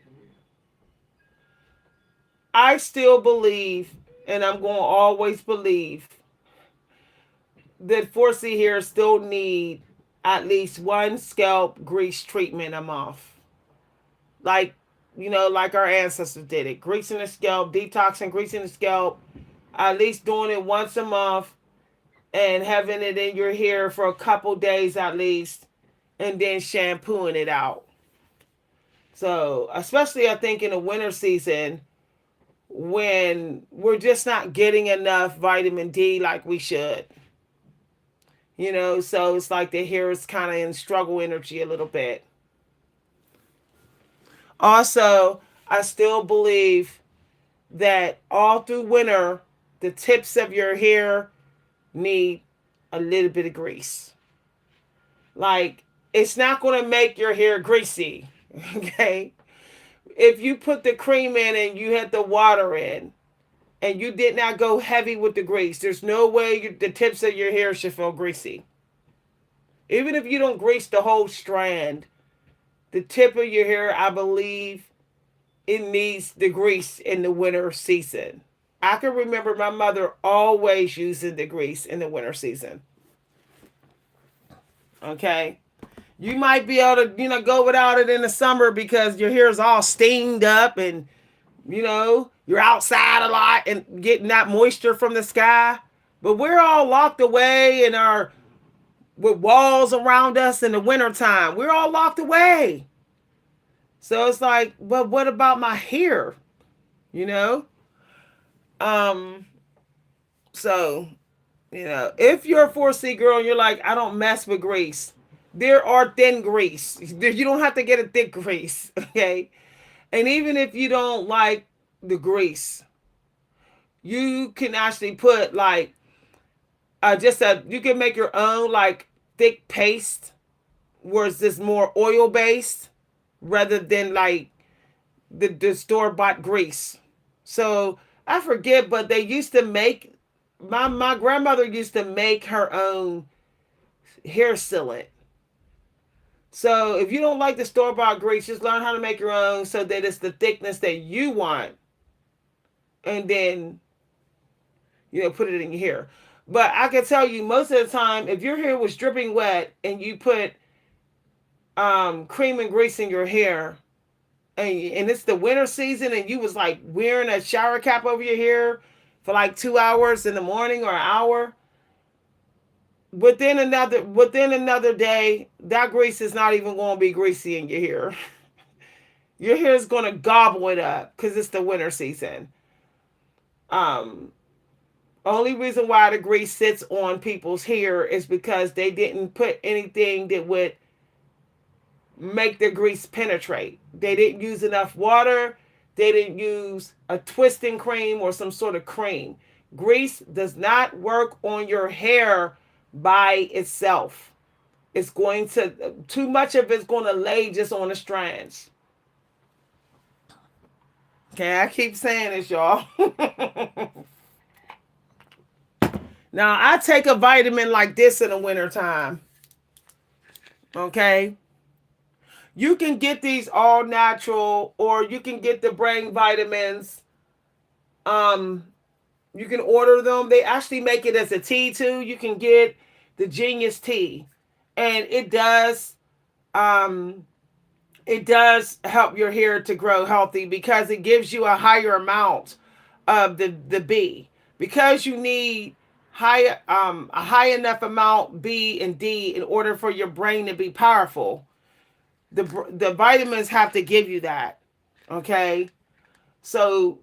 I still believe, and I'm going to always believe that 4C hair still need at least one scalp grease treatment a month. Like, like our ancestors did it. Greasing the scalp, detoxing, greasing the scalp, at least doing it once a month and having it in your hair for a couple days at least, and then shampooing it out. So, especially I think in the winter season when we're just not getting enough vitamin D like we should. So it's like the hair is kind of in struggle energy a little bit. Also, I still believe that all through winter, the tips of your hair need a little bit of grease. Like, it's not going to make your hair greasy, okay? If you put the cream in and you had the water in and you did not go heavy with the grease, there's no way the tips of your hair should feel greasy. Even if you don't grease the whole strand, the tip of your hair, I believe, it needs the grease in the winter season. I can remember my mother always using the grease in the winter season. Okay? You might be able to, go without it in the summer because your hair is all steamed up and, you're outside a lot and getting that moisture from the sky. But we're all locked away in our with walls around us in the wintertime. We're all locked away. So it's like, but what about my hair? You know? Um, so, if you're a 4C girl and you're like, I don't mess with grease, there are thin grease. You don't have to get a thick grease, okay? And even if you don't like the grease, you can actually put like you can make your own like thick paste where it's just more oil based rather than like the store bought grease. So I forget, but they used to make my grandmother used to make her own hair sealant. So if you don't like the store bought grease, just learn how to make your own so that it's the thickness that you want, and then put it in your hair. But I can tell you, most of the time, if your hair was dripping wet and you put cream and grease in your hair, and it's the winter season and you was like wearing a shower cap over your hair for like 2 hours in the morning or an hour, within another day, that grease is not even going to be greasy in your hair. Your hair is going to gobble it up because it's the winter season. um Only reason why the grease sits on people's hair is because they didn't put anything that would make the grease penetrate. They didn't use enough water. They didn't use a twisting cream or some sort of cream. Grease does not work on your hair by itself. It's going to, too much of it's going to lay just on the strands. Okay, I keep saying this, y'all. Now, I take a vitamin like this in the wintertime. Okay? You can get these all natural, or you can get the brain vitamins. Um, you can order them. They actually make it as a tea too. You can get the Genius tea, and um, it does help your hair to grow healthy because it gives you a higher amount of the B, because you need a high enough amount B and D in order for your brain to be powerful. The vitamins have to give you that. Okay, so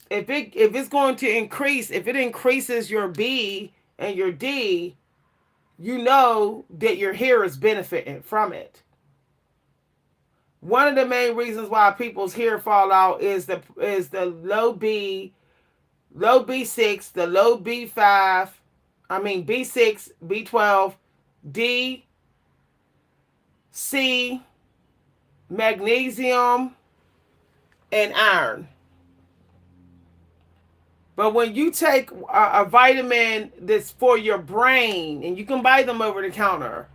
if it's going to increase, if it increases your B and your D, you know that your hair is benefiting from it. One of the main reasons why people's hair fall out is the low B6, the low B5, I mean B6, B12, D, C, magnesium, and iron. But when you take a vitamin that's for your brain, and you can buy them over the counter,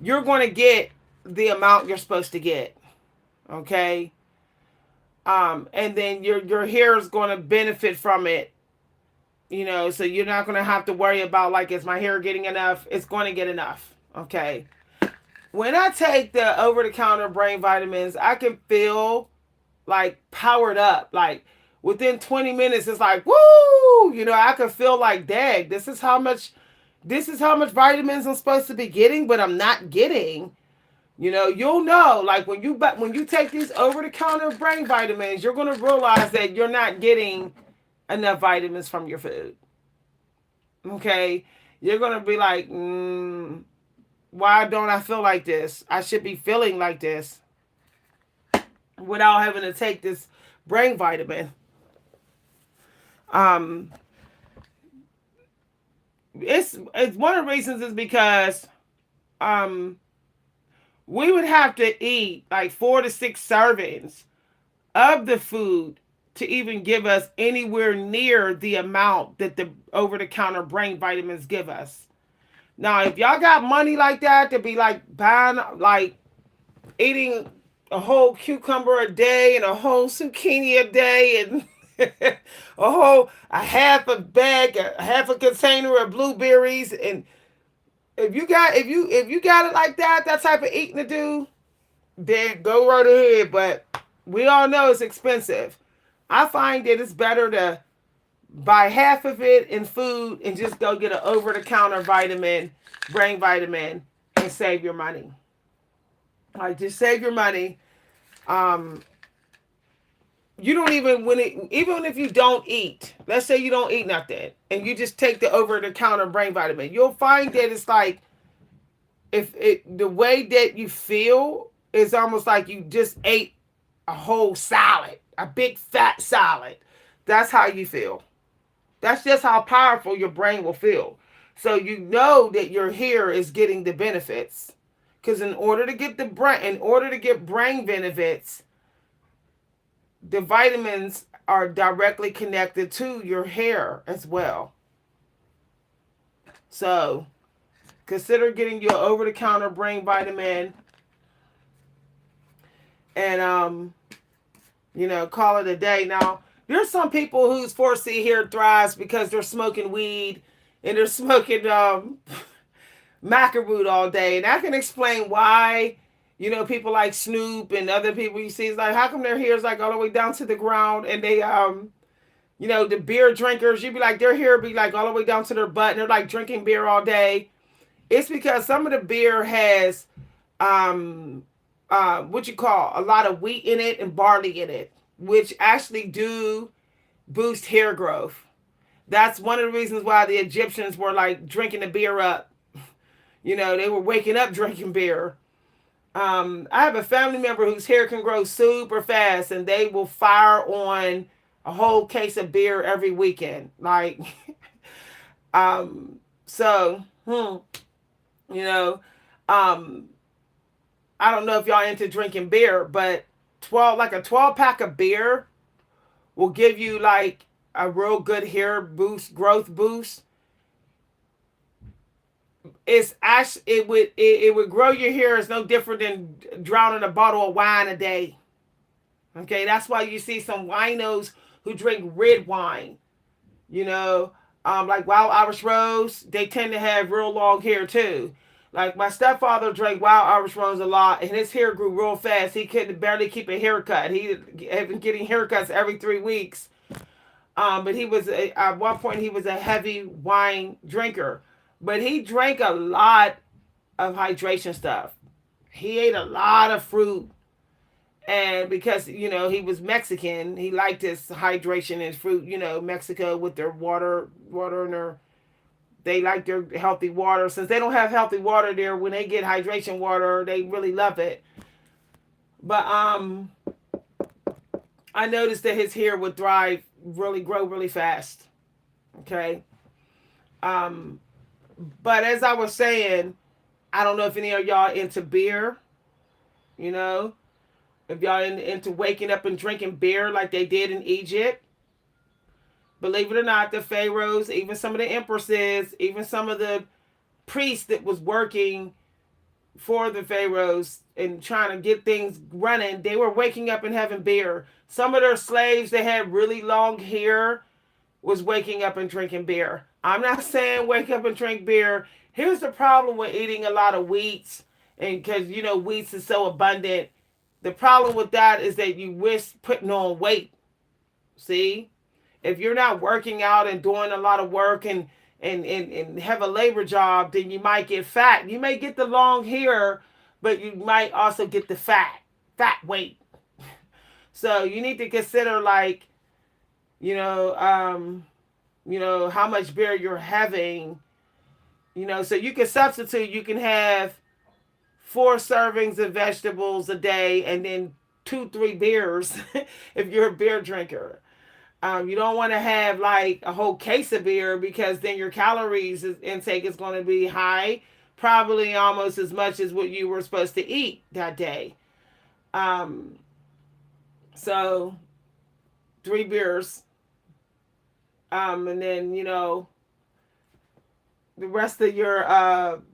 you're going to get the amount you're supposed to get. Okay. And then your hair is going to benefit from it. You know, so you're not going to have to worry about like, is my hair getting enough? It's going to get enough. Okay. When I take the over the counter brain vitamins, I can feel like powered up. Like within 20 minutes, it's like, woo! You know, I can feel like, dang, this is how much vitamins I'm supposed to be getting, but I'm not getting. You know, you'll know, like when you take these over the counter brain vitamins, you're gonna realize that you're not getting enough vitamins from your food. Okay, you're gonna be like, why don't I feel like this? I should be feeling like this without having to take this brain vitamin. Um, it's one of the reasons is because um we would have to eat like 4 to 6 servings of the food to even give us anywhere near the amount that the over the counter brain vitamins give us. Now, if y'all got money like that to be like buying, like eating a whole cucumber a day and a whole zucchini a day and a half a bag, a half a container of blueberries, and if you got it like that, that type of eating to do, then go right ahead. But we all know it's expensive. I find that it's better to buy half of it in food and just go get an over the counter vitamin, brain vitamin, and save your money. Like just save your money. Um, you don't even if you don't eat. Let's say you don't eat nothing, and you just take the over the counter brain vitamin. You'll find that it's like if it the way that you feel is almost like you just ate a whole salad, a big fat salad. That's how you feel. That's just how powerful your brain will feel. So you know that your hair is getting the benefits. Because in order to get brain benefits, the vitamins are directly connected to your hair as well. So consider getting your over the counter brain vitamin and call it a day. Now, there's some people whose 4C hair thrives because they're smoking weed and they're smoking macaroon all day. And I can explain why, people like Snoop and other people you see, it's like, how come their hair is like all the way down to the ground and they, the beer drinkers, you'd be like, their hair be like all the way down to their butt and they're like drinking beer all day. It's because some of the beer has, what you call a lot of wheat in it and barley in it, which actually do boost hair growth. That's one of the reasons why the Egyptians were like drinking the beer up. They were waking up drinking beer. I have a family member whose hair can grow super fast, and they will fire on a whole case of beer every weekend. Like, so, you know, um, I don't know if y'all into drinking beer, but 12 pack of beer will give you like a real good hair boost, growth boost. It's actually it would grow your hair. It's no different than drowning a bottle of wine a day. Okay, that's why you see some winos who drink red wine. You know, like Wild Irish Rose, they tend to have real long hair too. Like my stepfather drank Wild Irish Rose a lot, and his hair grew real fast. He couldn't barely keep a haircut. He had been getting haircuts every 3 weeks. But at one point he was a heavy wine drinker, but he drank a lot of hydration stuff. He ate a lot of fruit, and because he was Mexican, he liked his hydration and fruit. Mexico with their water and their they like their healthy water. Since they don't have healthy water there, when they get hydration water, they really love it. But I noticed that his hair would grow really fast. Okay. Um, but as I was saying, I don't know if any of y'all into beer. You know, if y'all into waking up and drinking beer like they did in Egypt. Believe it or not, the pharaohs, even some of the empresses, even some of the priests that was working for the pharaohs and trying to get things running, they were waking up and having beer. Some of their slaves that had really long hair was waking up and drinking beer. I'm not saying wake up and drink beer. Here's the problem with eating a lot of wheats, and because wheats is so abundant. The problem with that is that you risk putting on weight. See, if you're not working out and doing a lot of work and have a labor job, then you might get fat. You may get the long hair, but you might also get the fat weight. So you need to consider, like, how much beer you're having. So you can substitute. You can have 4 servings of vegetables a day, and then 2, 3 beers if you're a beer drinker. You don't want to have like a whole case of beer, because then your calories intake is going to be high, probably almost as much as what you were supposed to eat that day. Um, so 3 beers, and then the rest of your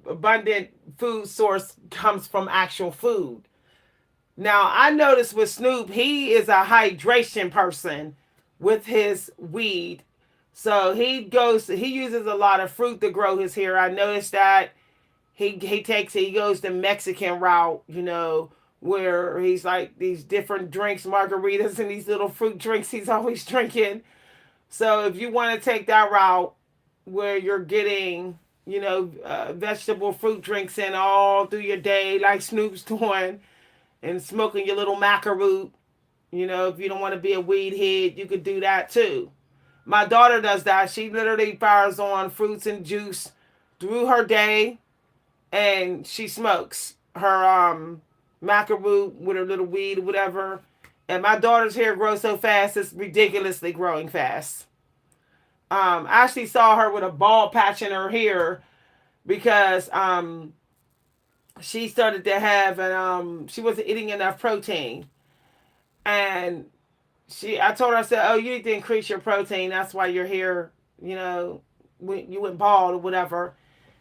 abundant food source comes from actual food. Now, I noticed with Snoop, he is a hydration person with his weed. So he uses a lot of fruit to grow his hair. I noticed that he goes the Mexican route, where he's like these different drinks, margaritas, and these little fruit drinks he's always drinking. So if you want to take that route, where you're getting, vegetable fruit drinks in all through your day, like Snoop's doing, and smoking your little macaroon. If you don't want to be a weed head, you could do that too. My daughter does that. She literally fires on fruits and juice through her day, and she smokes her macaroon with her little weed or whatever. And my daughter's hair grows so fast, it's ridiculously growing fast. I actually saw her with a bald patch in her hair because she started to have she wasn't eating enough protein. And I told her, I said, "Oh, you need to increase your protein. That's why your hair, you went bald or whatever."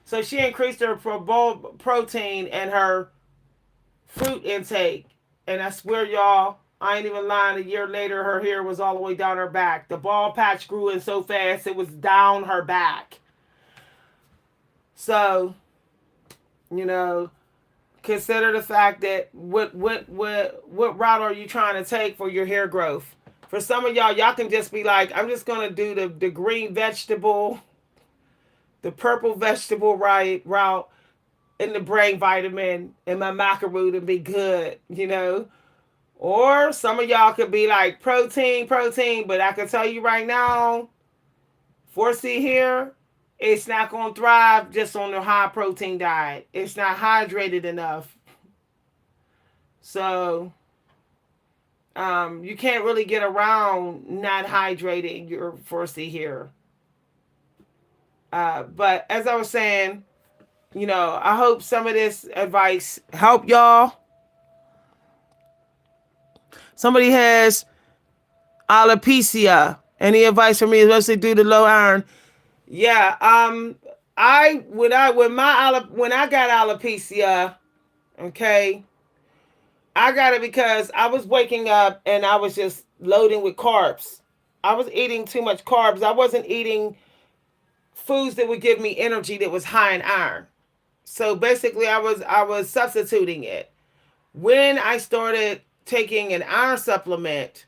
So she increased her protein and her fruit intake. And I swear, y'all, I ain't even lying. A year later, her hair was all the way down her back. The bald patch grew in so fast, it was down her back. So, you know, consider the fact that what route are you trying to take for your hair growth? For some of y'all can just be like, I'm just gonna do the green vegetable, the purple vegetable route, and the brain vitamin and my macaroon and be good. Or some of y'all could be like protein, but I can tell you right now, 4C here, it's not going to thrive just on the high protein diet. It's not hydrated enough. So, you can't really get around not hydrating your 4C here. But as I was saying, I hope some of this advice help y'all. Somebody has alopecia. Any advice for me, especially due to low iron? Yeah. When I got alopecia, okay, I got it because I was waking up and I was just loading with carbs. I was eating too much carbs. I wasn't eating foods that would give me energy that was high in iron. So basically, I was substituting it. When I started taking an iron supplement,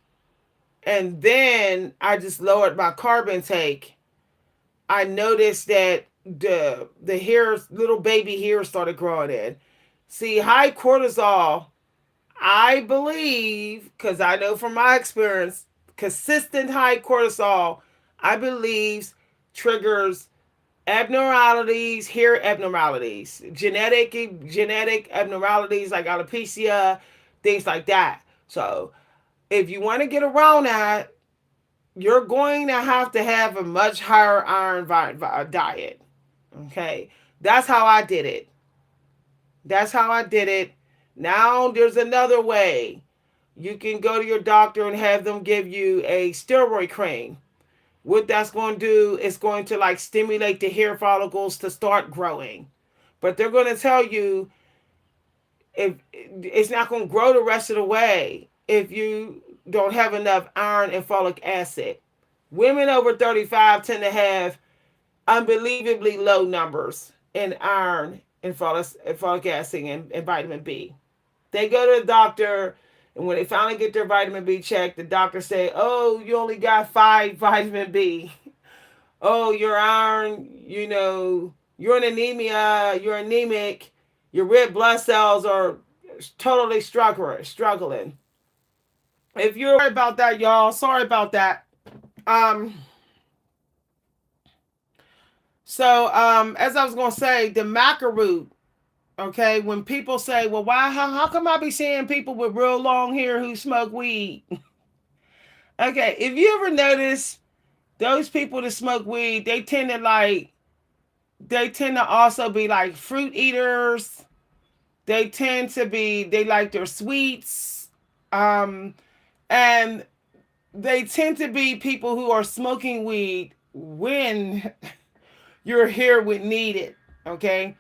and then I just lowered my carb intake, I noticed that the hairs, little baby hairs, started growing in. See, high cortisol, I believe, because I know from my experience, consistent high cortisol, I believe, triggers abnormalities, hair abnormalities, genetic abnormalities like alopecia, things like that. So if you want to get around that, you're going to have a much higher iron diet. Okay, that's how I did it. That's how I did it. Now there's another way. You can go to your doctor and have them give you a steroid cream, what that's going to do is going to like stimulate the hair follicles to start growing. But they're going to tell you if it's not going to grow the rest of the way if you don't have enough iron and folic acid. Women over 35 tend to have unbelievably low numbers in iron and folic acid and vitamin B. They go to the doctor, and when they finally get their vitamin B checked, the doctor say, "Oh, you only got 5 vitamin B. Oh, your iron, you're an anemia, you're anemic, your red blood cells are totally struggling." If you're sorry about that, y'all, sorry about that. Um, as I was gonna say, the maca root. Okay, when people say, "Well, why? How come I be seeing people with real long hair who smoke weed?" Okay, if you ever notice those people that smoke weed, they tend to also be like fruit eaters. They like their sweets. And they tend to be people who are smoking weed when your hair would need it. Okay.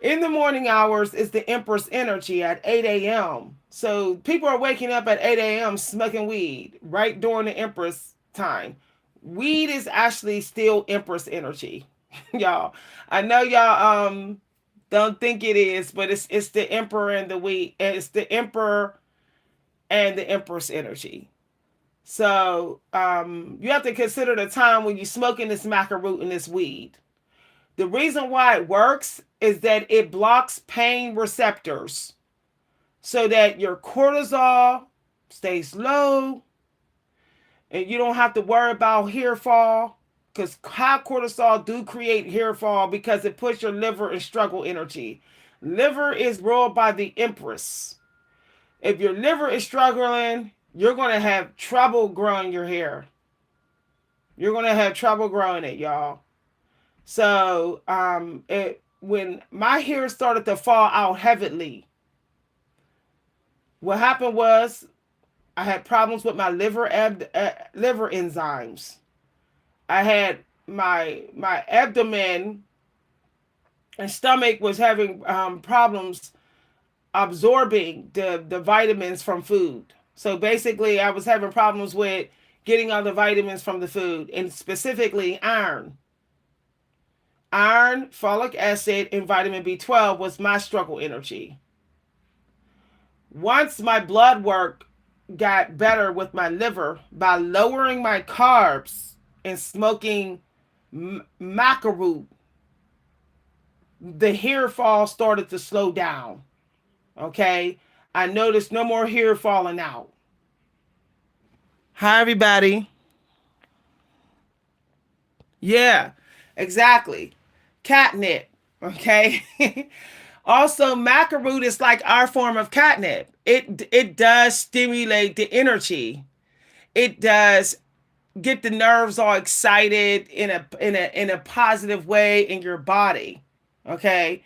In the morning hours is the Empress energy at 8 a.m. So people are waking up at 8 a.m. smoking weed right during the Empress time. Weed is actually still Empress energy. Y'all. I know y'all don't think it is, but it's the Emperor and the weed. It's the Emperor and the Empress energy. So you have to consider the time when you're smoking this maca root and this weed. The reason why it works is that it blocks pain receptors so that your cortisol stays low and you don't have to worry about hair fall, because high cortisol do create hair fall because it puts your liver in struggle energy. Liver is ruled by the Empress. If your liver is struggling, you're going to have trouble growing your hair. You're going to have trouble growing it, y'all. So, when my hair started to fall out heavily, what happened was I had problems with my liver enzymes. I had my abdomen and stomach was having problems absorbing the vitamins from food. So basically, I was having problems with getting all the vitamins from the food, and specifically iron. Iron, folic acid, and vitamin B12 was my struggle energy. Once my blood work got better with my liver by lowering my carbs and smoking maca root, the hair fall started to slow down. Okay, I noticed no more hair falling out. Hi, everybody. Yeah, exactly. Catnip. Okay. Also, maca root is like our form of catnip. It does stimulate the energy. It does get the nerves all excited in a positive way in your body. Okay.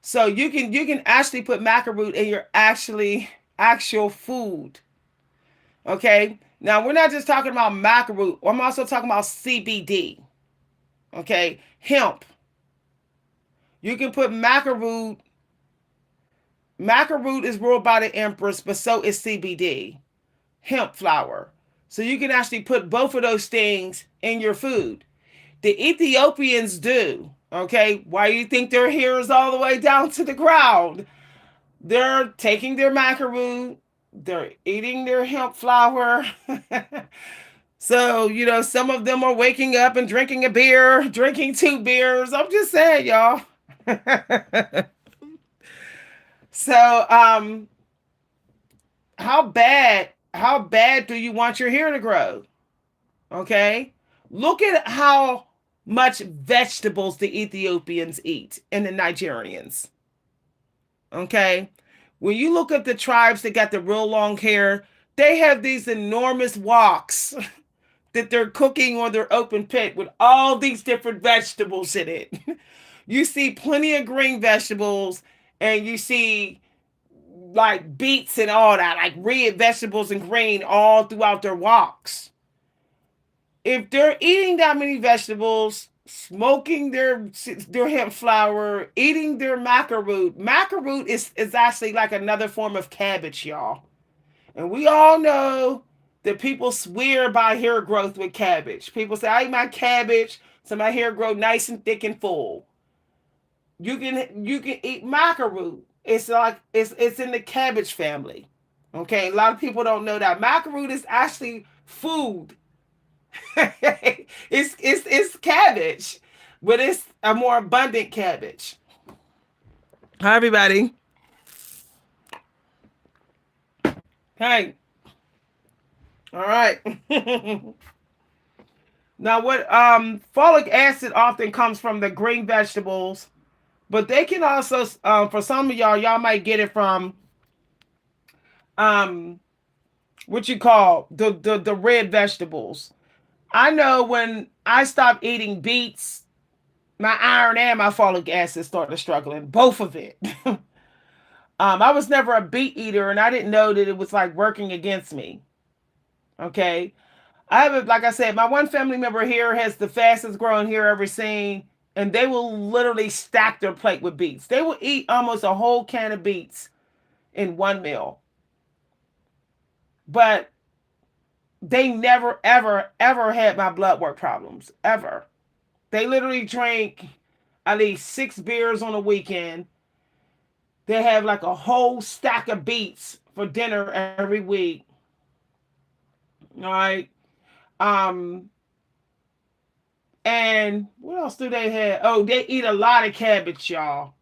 So you can actually put maca root in your actual food. Okay. Now we're not just talking about maca root. I'm also talking about CBD. Okay. Hemp. You can put maca root. Maca root is ruled by the Empress, but so is CBD. Hemp flower. So you can actually put both of those things in your food. The Ethiopians do. Okay. Why do you think their hair is all the way down to the ground? They're taking their maca root, they're eating their hemp flower. So, some of them are waking up and drinking a beer, drinking 2 beers. I'm just saying, y'all. So, how bad do you want your hair to grow? Okay? Look at how much vegetables the Ethiopians eat and the Nigerians. Okay? When you look at the tribes that got the real long hair, they have these enormous woks that they're cooking on their open pit with all these different vegetables in it. You see plenty of green vegetables, and you see like beets and all that, like red vegetables and green all throughout their woks. if they're eating that many vegetables, smoking their hemp flower, eating their maca root. Maca root is actually like another form of cabbage, y'all. And we all know that people swear by hair growth with cabbage. People say, I eat my cabbage so my hair grow nice and thick and full. You can eat maca root. It's like it's in the cabbage family. Okay, a lot of people don't know that maca root is actually food. It's cabbage, but it's a more abundant cabbage. Hi everybody. Hey. All right. Now what folic acid often comes from the green vegetables, but they can also for some of y'all might get it from um what you call the red vegetables. I know when I stopped eating beets, my iron and my folic acid started struggling, both of it. I was never a beet eater, and I didn't know that it was like working against me. Okay, I have, like I said, my one family member here has the fastest growing hair ever seen, and they will literally stack their plate with beets. They will eat almost a whole can of beets in one meal, but they never, ever, ever had my blood work problems ever. They literally drank at least 6 beers on a weekend. They have like a whole stack of beets for dinner every week. All right. Um, and what else do they have? Oh, they eat a lot of cabbage, y'all.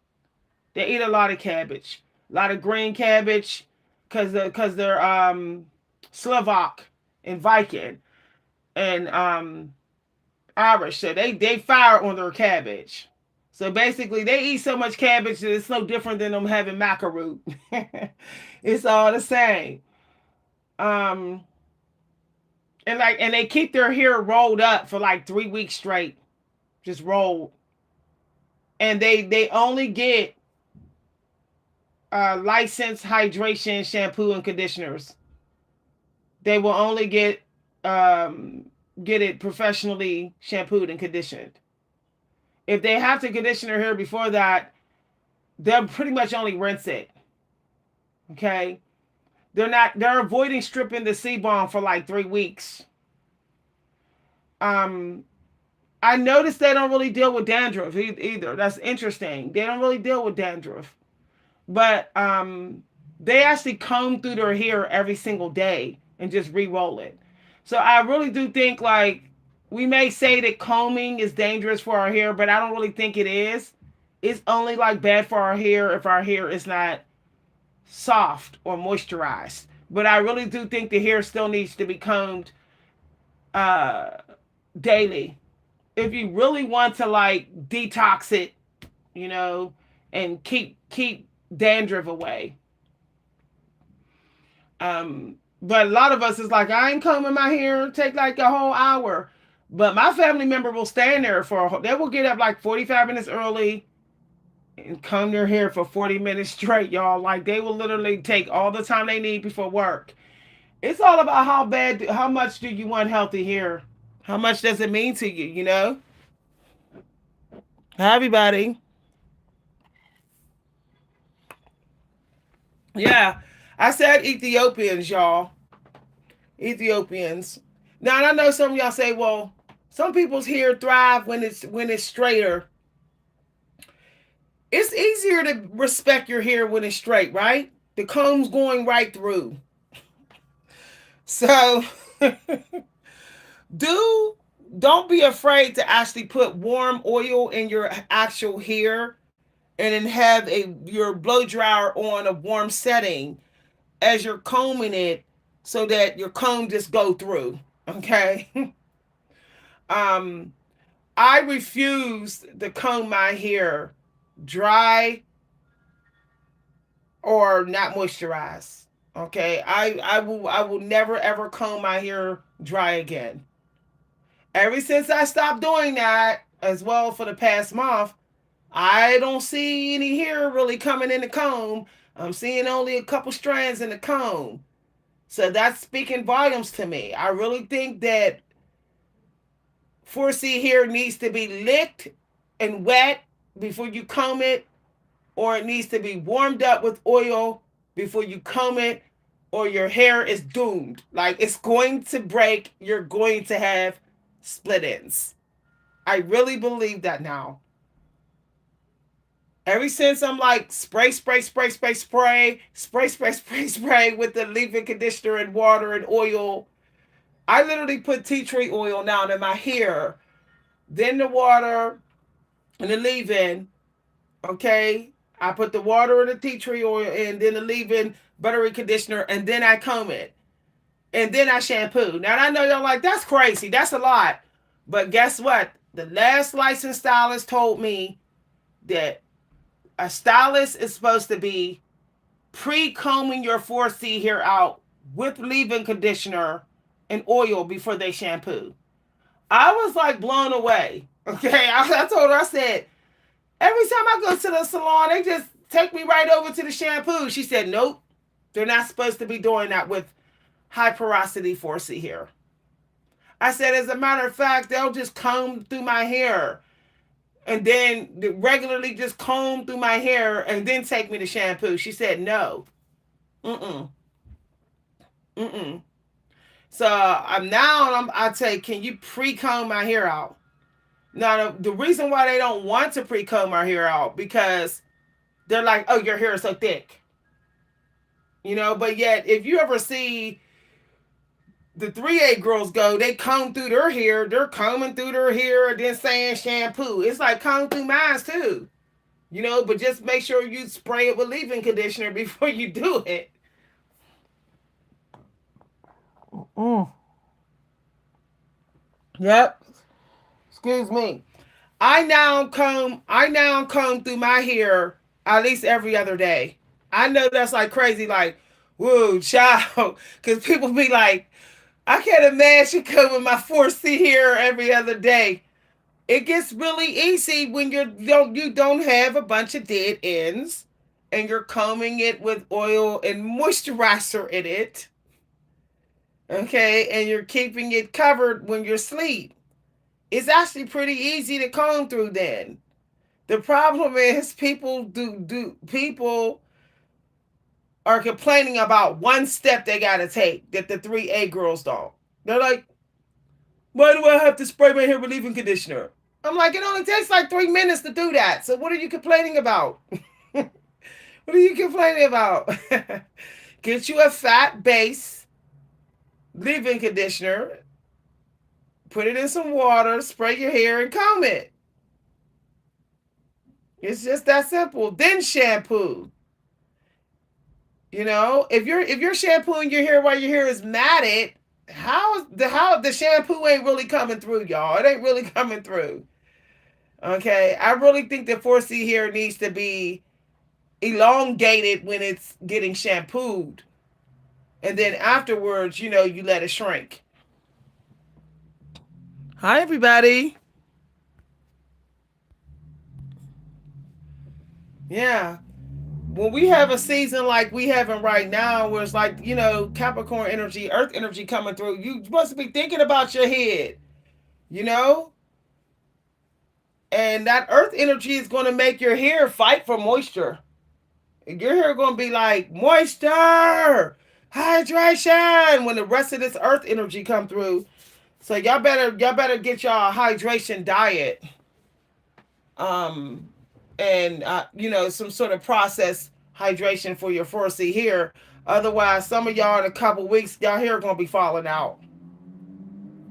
They eat a lot of cabbage, a lot of green cabbage, cause they're Slovak and Viking and Irish, so they fire on their cabbage. So basically, they eat so much cabbage that it's no different than them having maca root. It's all the same. Um, and they keep their hair rolled up for like 3 weeks straight, just rolled, and they only get licensed hydration shampoo and conditioners. They will only um, get it professionally shampooed and conditioned. If they have to condition their hair before that, they'll pretty much only rinse it. Okay, they're avoiding stripping the sebum for like 3 weeks. Um, I noticed they don't really deal with dandruff either. That's interesting. They don't really deal with dandruff, but they actually comb through their hair every single day and just re-roll it. So I really do think like we may say that combing is dangerous for our hair, but I don't really think it is. It's only like bad for our hair if our hair is not soft or moisturized. But I really do think the hair still needs to be combed uh, daily. If you really want to like detox it, you know, and keep dandruff away. But a lot of us is like, I ain't combing my hair, take like a whole hour. But my family member will stand there they will get up like 45 minutes early and comb their hair for 40 minutes straight, y'all. Like they will literally take all the time they need before work. It's all about how much do you want healthy hair? How much does it mean to you, you know? Hi, everybody. Yeah, I said Ethiopians, y'all. Ethiopians. Now, and I know some of y'all say, well, some people's hair thrive when it's straighter. It's easier to respect your hair when it's straight, right? The comb's going right through. So, do don't be afraid to actually put warm oil in your actual hair and then have your blow dryer on a warm setting as you're combing it so that your comb just go through. Okay. um I refuse to comb my hair dry or not moisturized. Okay. I will never ever comb my hair dry again. Ever since I stopped doing that as well for the past month, I don't see any hair really coming in the comb. I'm seeing only a couple strands in the comb. So that's speaking volumes to me. I really think that 4C hair needs to be licked and wet before you comb it, or it needs to be warmed up with oil before you comb it, or your hair is doomed. Like, it's going to break. You're going to have split ends. I really believe that now. Ever since I'm like spray with the leave-in conditioner and water and oil. I literally put tea tree oil now in my hair, then the water and the leave-in. Okay, I put the water and the tea tree oil in, then the leave-in buttery conditioner, and then I comb it, and then I shampoo. Now I know y'all like, that's crazy, that's a lot, but guess what? The last licensed stylist told me that a stylist is supposed to be pre-combing your 4C hair out with leave-in conditioner and oil before they shampoo. I was like blown away. Okay, I told her, I said, every time I go to the salon, they just take me right over to the shampoo. She said, nope, they're not supposed to be doing that with high porosity 4C hair. I said, as a matter of fact, they'll just comb through my hair and then regularly just comb through my hair and then take me to shampoo. She said, no. Mm-mm. Mm-mm. So I say, can you pre-comb my hair out? Now, the reason why they don't want to pre-comb our hair out, because they're like, oh, your hair is so thick. But yet, if you ever see the 3A girls go, they comb through their hair, they're combing through their hair and then saying shampoo. It's like, comb through mine too. But just make sure you spray it with leave-in conditioner before you do it. Mm. Yep. Excuse me. I now comb through my hair at least every other day. I know that's like crazy, like, whoa, child, because people be like, I can't imagine combing my 4C hair every other day. It gets really easy when you don't have a bunch of dead ends, and you're combing it with oil and moisturizer in it. Okay, and you're keeping it covered when you're asleep. It's actually pretty easy to comb through then. The problem is people are complaining about one step they gotta take that the 3A girls don't. They're like, why do I have to spray my hair with leave-in conditioner? I'm like, it only takes like 3 minutes to do that. So what are you complaining about? What are you complaining about? Get you a fat base leave-in conditioner, put it in some water, spray your hair, and comb it. It's just that simple. Then shampoo. If you're shampooing your hair while your hair is matted, how the shampoo ain't really coming through, y'all. It ain't really coming through. Okay, I really think the 4C hair needs to be elongated when it's getting shampooed, and then afterwards, you let it shrink. Hi, everybody. Yeah. When we have a season like we having right now, where it's like, Capricorn energy, Earth energy coming through, you supposed to be thinking about your head, you know? And that Earth energy is going to make your hair fight for moisture. Your hair going to be like, moisture, hydration, when the rest of this Earth energy come through. So y'all better get y'all a hydration diet. And some sort of processed hydration for your 4C hair. Otherwise, some of y'all in a couple weeks, y'all hair gonna be falling out.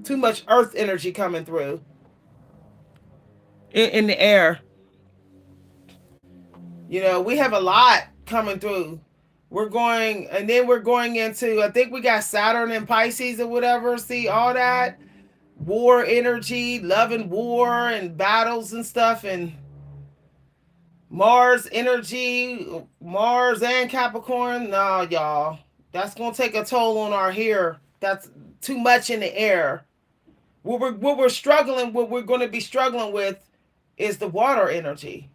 Too much Earth energy coming through in the air. We have a lot coming through. We're going into, I think we got Saturn and Pisces or whatever. See all that war energy, love and war and battles and stuff, and Mars energy, Mars and Capricorn. No, y'all. That's going to take a toll on our hair. That's too much in the air. What we're going to be struggling with is the water energy.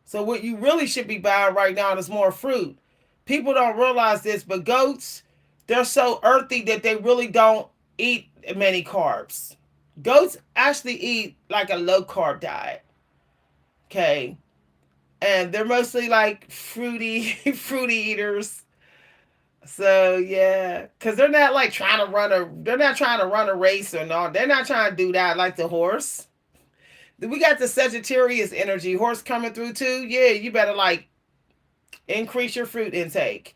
So what you really should be buying right now is more fruit. People don't realize this, but goats, they're so earthy that they really don't eat many carbs. Goats actually eat like a low carb diet. Okay. And they're mostly like fruity, fruity eaters. So yeah, because they're not trying to run a race or not. They're not trying to do that like the horse. We got the Sagittarius energy. Horse coming through too. Yeah, you better like increase your fruit intake.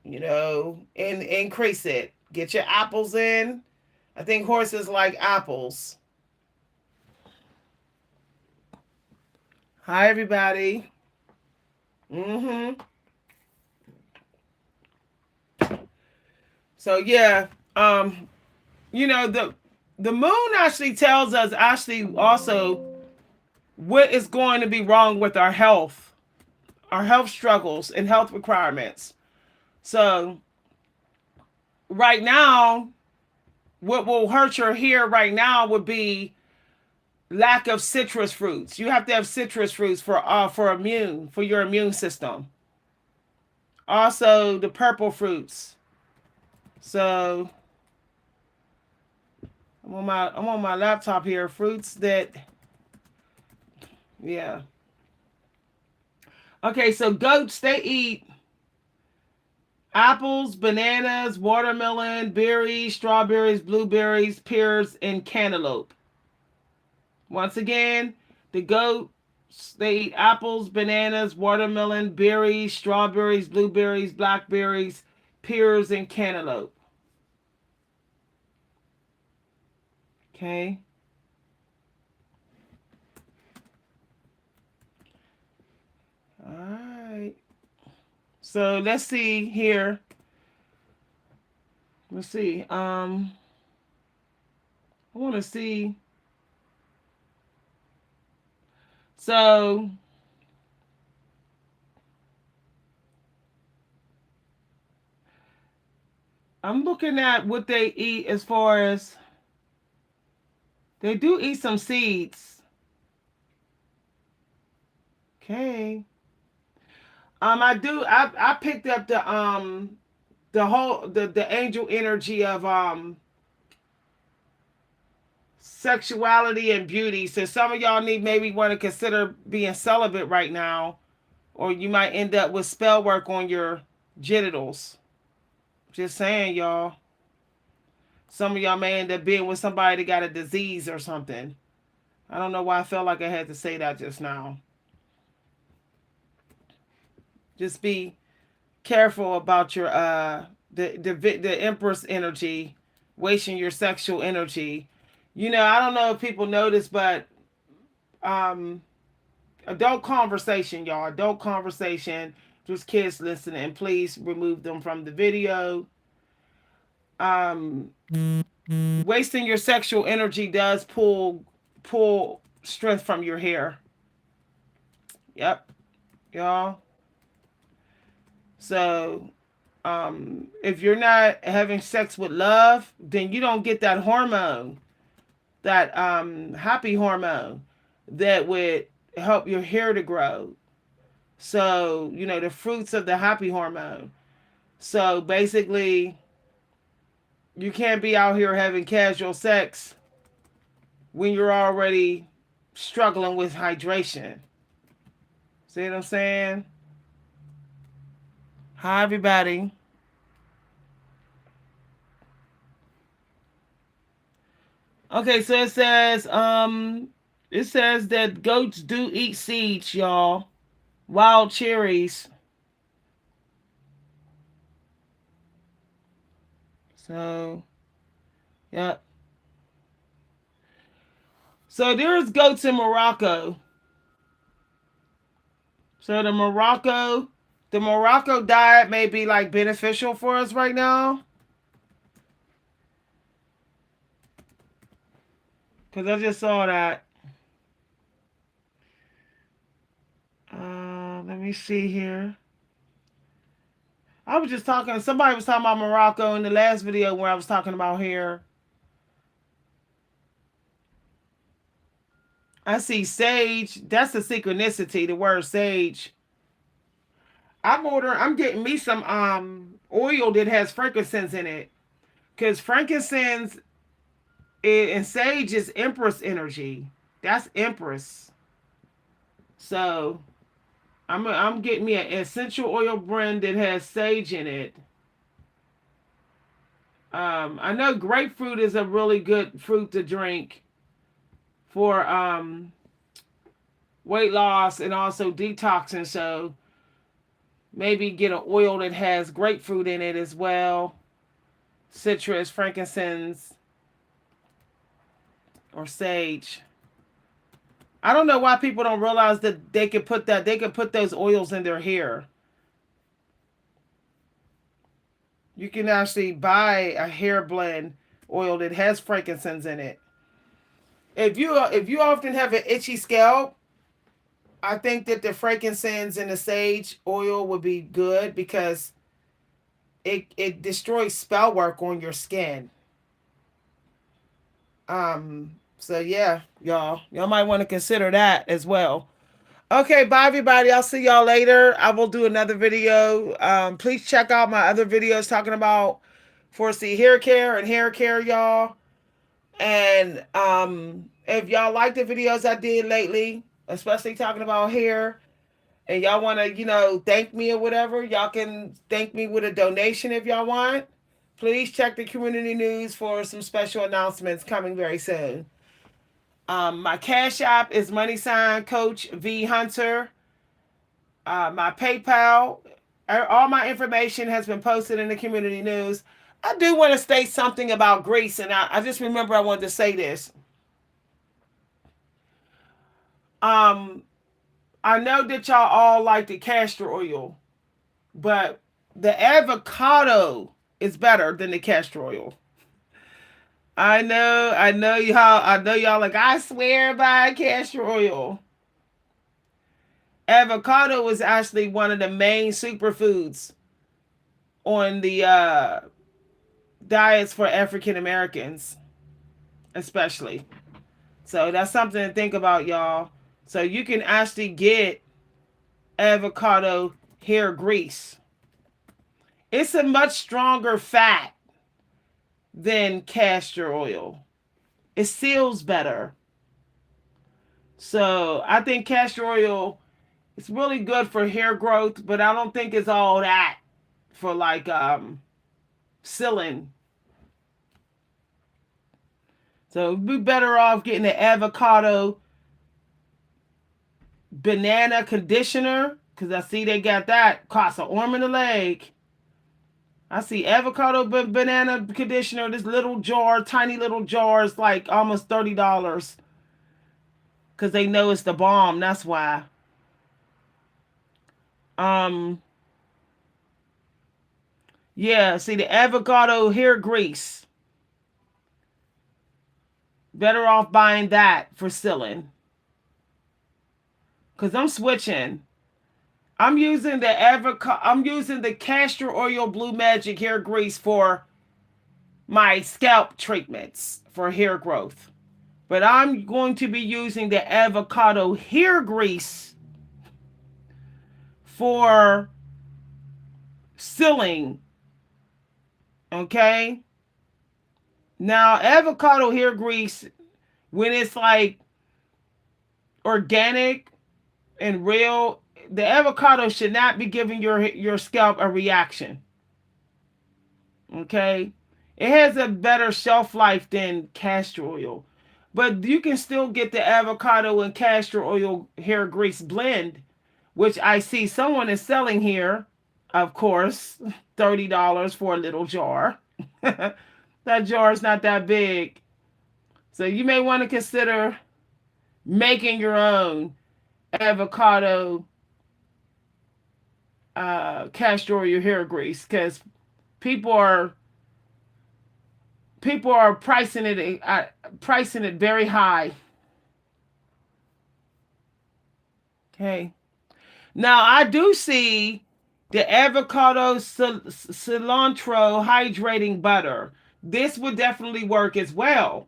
And increase it. Get your apples in. I think horses like apples. Hi everybody. Mm-hmm. So yeah, um, the moon actually tells us actually also what is going to be wrong with our health struggles and health requirements. So right now, what will hurt your hair right now would be lack of citrus fruits. You have to have citrus fruits for your immune system. Also the purple fruits. So I'm on my laptop here. Fruits that yeah. Okay, so goats they eat apples, bananas, watermelon, berries, strawberries, blueberries, pears, and cantaloupe. Once again, the goats they eat apples, bananas, watermelon, berries, strawberries, blueberries, blackberries, pears, and cantaloupe. Okay. All right. So let's see here. Let's see. I want to see. So I'm looking at what they eat as far as they do eat some seeds. Okay. I picked up the angel energy of sexuality and beauty. So some of y'all need maybe want to consider being celibate right now, or you might end up with spell work on your genitals. Just saying, y'all. Some of y'all may end up being with somebody that got a disease or something. I don't know why I felt like I had to say that just now. Just be careful about your the Empress energy, wasting your sexual energy. I don't know if people notice, but um, adult conversation, y'all. Adult conversation. Just kids listening. Please remove them from the video. Um, Wasting your sexual energy does pull strength from your hair. Yep, y'all. So if you're not having sex with love, then you don't get that hormone, that happy hormone that would help your hair to grow. So, the fruits of the happy hormone. So basically, you can't be out here having casual sex when you're already struggling with hydration. See what I'm saying? Hi, everybody. Okay, so it says that goats do eat seeds, y'all. Wild cherries. So, yeah. So there's goats in Morocco. So the Morocco diet may be like beneficial for us right now. Cause I just saw that. Let me see here. I was just talking. Somebody was talking about Morocco in the last video where I was talking about hair. I see sage. That's the synchronicity. The word sage. I'm getting me some oil that has frankincense in it. Cause frankincense and sage is Empress energy. That's Empress. So I'm getting me an essential oil blend that has sage in it. I know grapefruit is a really good fruit to drink for weight loss and also detoxing. So maybe get an oil that has grapefruit in it as well. Citrus, frankincense, or sage. I don't know why people don't realize that they can put those oils in their hair. You can actually buy a hair blend oil that has frankincense in it. If you often have an itchy scalp, I think that the frankincense and the sage oil would be good because it destroys spell work on your skin. So yeah, y'all might want to consider that as well. Okay, bye everybody. I'll see y'all later. I will do another video. Please check out my other videos talking about 4C hair care and hair care, y'all. And if y'all like the videos I did lately, especially talking about hair, and y'all want to, thank me or whatever, y'all can thank me with a donation if y'all want. Please check the community news for some special announcements coming very soon. My Cash App is money sign Coach V Hunter. My PayPal, all my information has been posted in the community news. I do want to state something about Greece, and I just remember I wanted to say this. Um, I know that y'all all like the castor oil, but the avocado is better than the castor oil. I know y'all like, I swear by castor oil. Avocado is actually one of the main superfoods on the diets for African Americans, especially. So that's something to think about, y'all. So you can actually get avocado hair grease. It's a much stronger fat than castor oil. It seals better. So I think castor oil is really good for hair growth, but I don't think it's all that for like sealing. So we'd be better off getting the avocado banana conditioner, because I see they got that cost an arm and a leg. I see avocado banana conditioner, this little jar, tiny little jar, is like almost $30 because they know it's the bomb. That's why. Um, yeah. See the avocado hair grease. Better off buying that for sealing. Cause I'm switching. I'm using the avocado. I'm using the castor oil Blue Magic hair grease for my scalp treatments for hair growth. But I'm going to be using the avocado hair grease for sealing. Okay? Now, avocado hair grease, when it's like organic and real, the avocado should not be giving your scalp a reaction. Okay? It has a better shelf life than castor oil. But you can still get the avocado and castor oil hair grease blend, which I see someone is selling here, of course, $30 for a little jar. That jar is not that big. So you may want to consider making your own avocado castor oil hair grease, because people are pricing it very high. Okay. Now I do see the avocado cilantro hydrating butter. This would definitely work as well.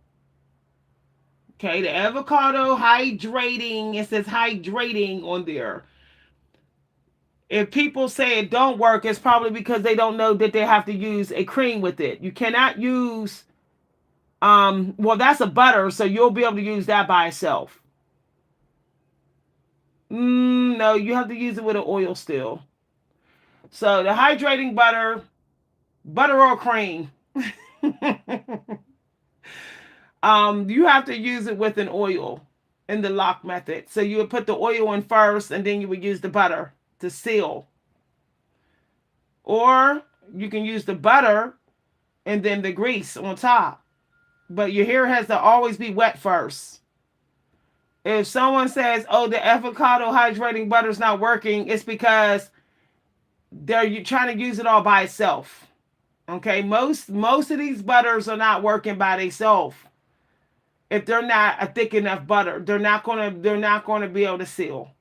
Okay, the avocado hydrating, it says hydrating on there. If people say it don't work, it's probably because they don't know that they have to use a cream with it. You cannot use Well, that's a butter, so you'll be able to use that by itself. No, you have to use it with an oil still. So the hydrating butter, butter or cream. You have to use it with an oil in the lock method. So you would put the oil in first, and then you would use the butter to seal. Or you can use the butter and then the grease on top. But your hair has to always be wet first. If someone says, "Oh, the avocado hydrating butter is not working," it's because they're trying to use it all by itself. Okay, most of these butters are not working by themselves. If they're not a thick enough butter, they're not gonna be able to seal.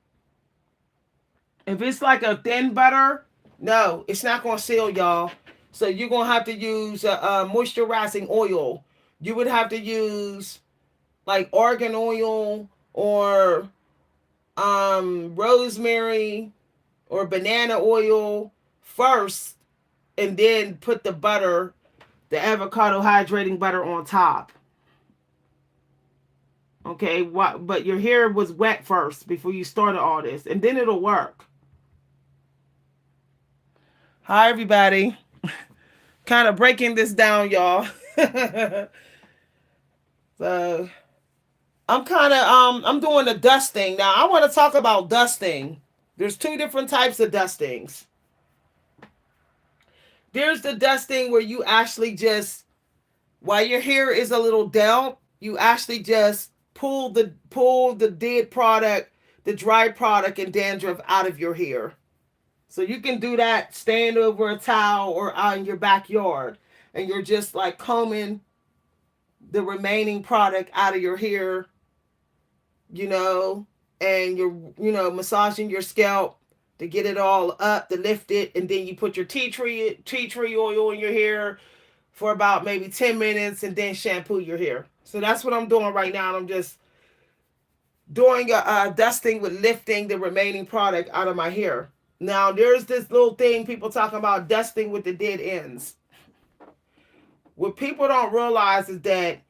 If it's like a thin butter, no, it's not gonna seal, y'all. So you're gonna have to use a moisturizing oil. You would have to use like argan oil or rosemary or banana oil first, and then put the butter, the avocado hydrating butter on top. Okay, what? But your hair was wet first before you started all this, and then it'll work. Hi, everybody. Kind of breaking this down, y'all. So I'm doing the dusting now. I want to talk about dusting. There's two different types of dustings. There's the dusting where you actually just, while your hair is a little damp, you actually just pull the dead product, the dry product and dandruff out of your hair. So you can do that stand over a towel or out in your backyard, and you're just like combing the remaining product out of your hair, you know, and you're, massaging your scalp to get it all up, to lift it, and then you put your tea tree oil in your hair for about maybe 10 minutes and then shampoo your hair. So that's what I'm doing right now. I'm just doing a dusting with lifting the remaining product out of my hair. Now, there's this little thing people talking about dusting with the dead ends. What people don't realize is that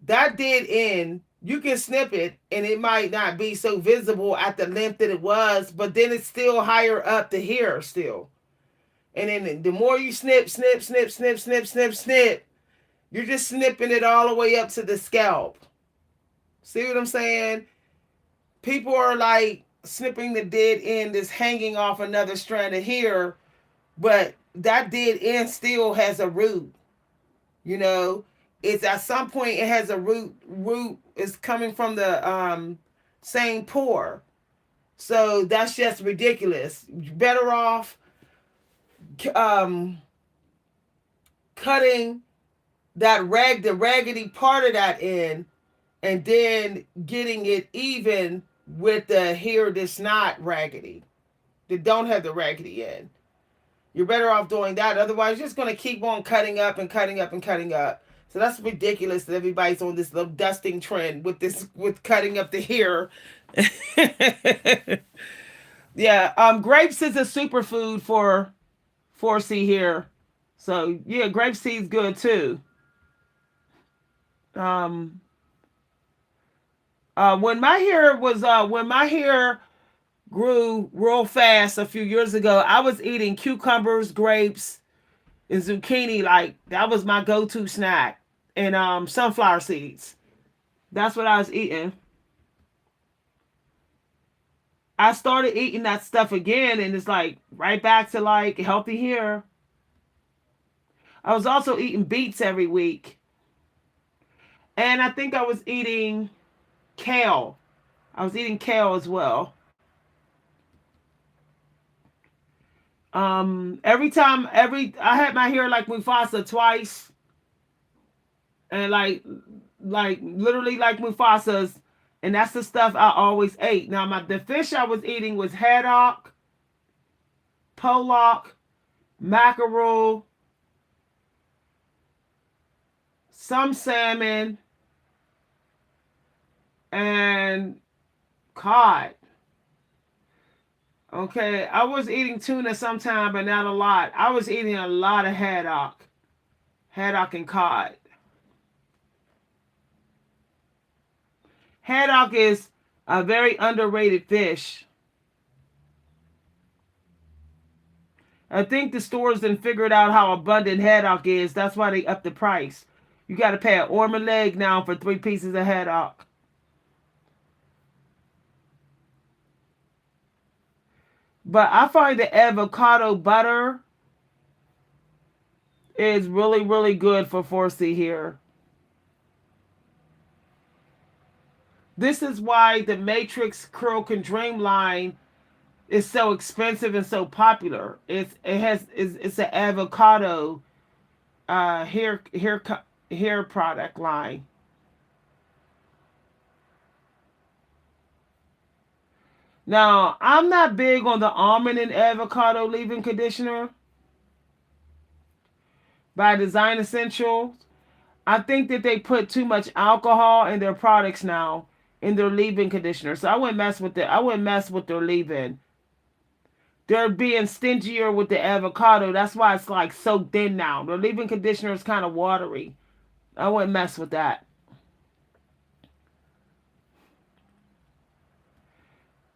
dead end, you can snip it and it might not be so visible at the length that it was, but then it's still higher up the hair still. And then the more you snip, snip, snip, snip, snip, snip, snip, you're just snipping it all the way up to the scalp. See what I'm saying? People are like snipping the dead end that's hanging off another strand of hair, but that dead end still has a root. You know, it's at some point it has a root is coming from the same pore. So that's just ridiculous. You're better off um cutting the raggedy part of that end, and then getting it even with the hair that's not raggedy, that don't have the raggedy end. You're better off doing that. Otherwise, you're just going to keep on cutting up and cutting up and cutting up. So that's ridiculous that everybody's on this little dusting trend with cutting up the hair. Yeah, grapes is a superfood for 4C hair. So yeah, grape seed's good too. Um, when my hair grew real fast a few years ago, I was eating cucumbers, grapes, and zucchini. Like that was my go-to snack. And sunflower seeds. That's what I was eating. I started eating that stuff again, and it's like right back to like healthy hair. I was also eating beets every week, and I think I was eating kale. I was eating kale as well. Every I had my hair like Mufasa twice, and like literally like Mufasa's, and that's the stuff I always ate. Now the fish I was eating was haddock, pollock, mackerel, some salmon, and cod. Okay, I was eating tuna sometime, but not a lot. I was eating a lot of haddock and cod. Haddock is a very underrated fish. I think the stores then figured out how abundant haddock is. That's why they upped the price. You got to pay an arm and leg now for 3 pieces of haddock. But I find the avocado butter is really, really good for 4C here. This is why the Matrix Curl Can Dream line is so expensive and so popular. It's an avocado uh, hair hair hair product line. Now I'm not big on the almond and avocado leave-in conditioner by Design Essentials. I think that they put too much alcohol in their products now in their leave-in conditioner. So I wouldn't mess with it. I wouldn't mess with their leave-in. They're being stingier with the avocado. That's why it's like so thin now. Their leave-in conditioner is kind of watery. I wouldn't mess with that.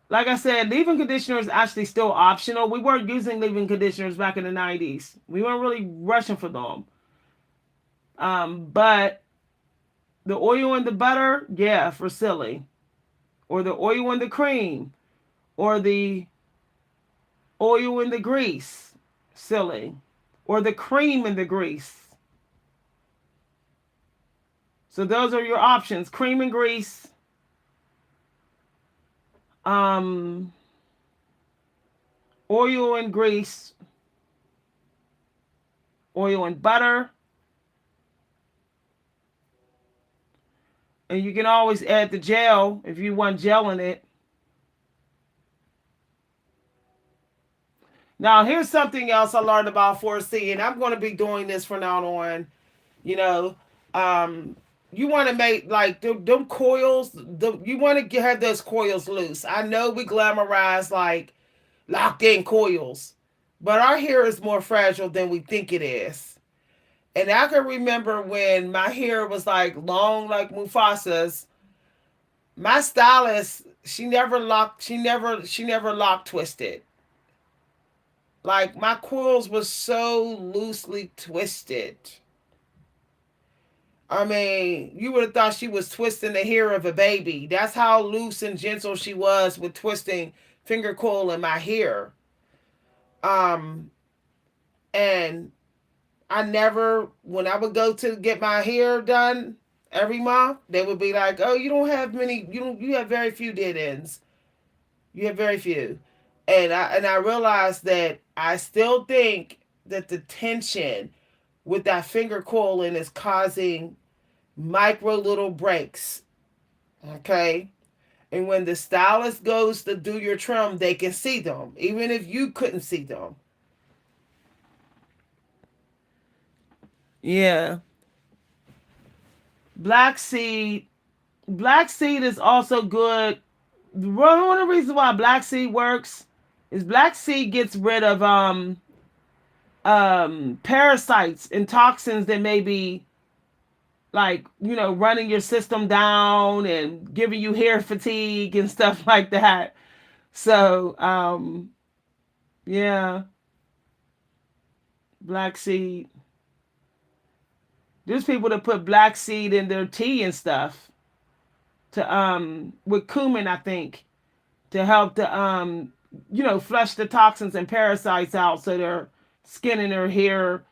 Like I said, leave-in conditioner is actually still optional. We weren't using leave-in conditioners back in the 90s. We weren't really rushing for them. But the oil and the butter, yeah, for silly. Or the oil and the cream. Or the oil and the grease, silly. Or the cream and the grease. So those are your options: cream and grease, um, oil and grease, oil and butter, and you can always add the gel if you want gel in it. Now, here's something else I learned about 4C, and I'm going to be doing this from now on. You know, um, you want to make like them coils. You want to have those coils loose. I know we glamorize like locked in coils, but our hair is more fragile than we think it is. And I can remember when my hair was like long, like Mufasa's. My stylist, she never lock twisted. Like my coils was so loosely twisted. I mean, you would have thought she was twisting the hair of a baby. That's how loose and gentle she was with twisting finger coil in my hair. Um, and I never, when I would go to get my hair done every month, they would be like, "Oh, you don't have many. You have very few dead ends. You have very few." And I realized that I still think that the tension with that finger coiling is causing micro little breaks. Okay. And when the stylist goes to do your trim, they can see them, even if you couldn't see them. Yeah. Black seed. Black seed is also good. One of the reasons why black seed works is black seed gets rid of parasites and toxins that may be like, running your system down and giving you hair fatigue and stuff like that. So yeah, black seed. There's people that put black seed in their tea and stuff to with cumin, I think, to help the flush the toxins and parasites out so their skin and their hair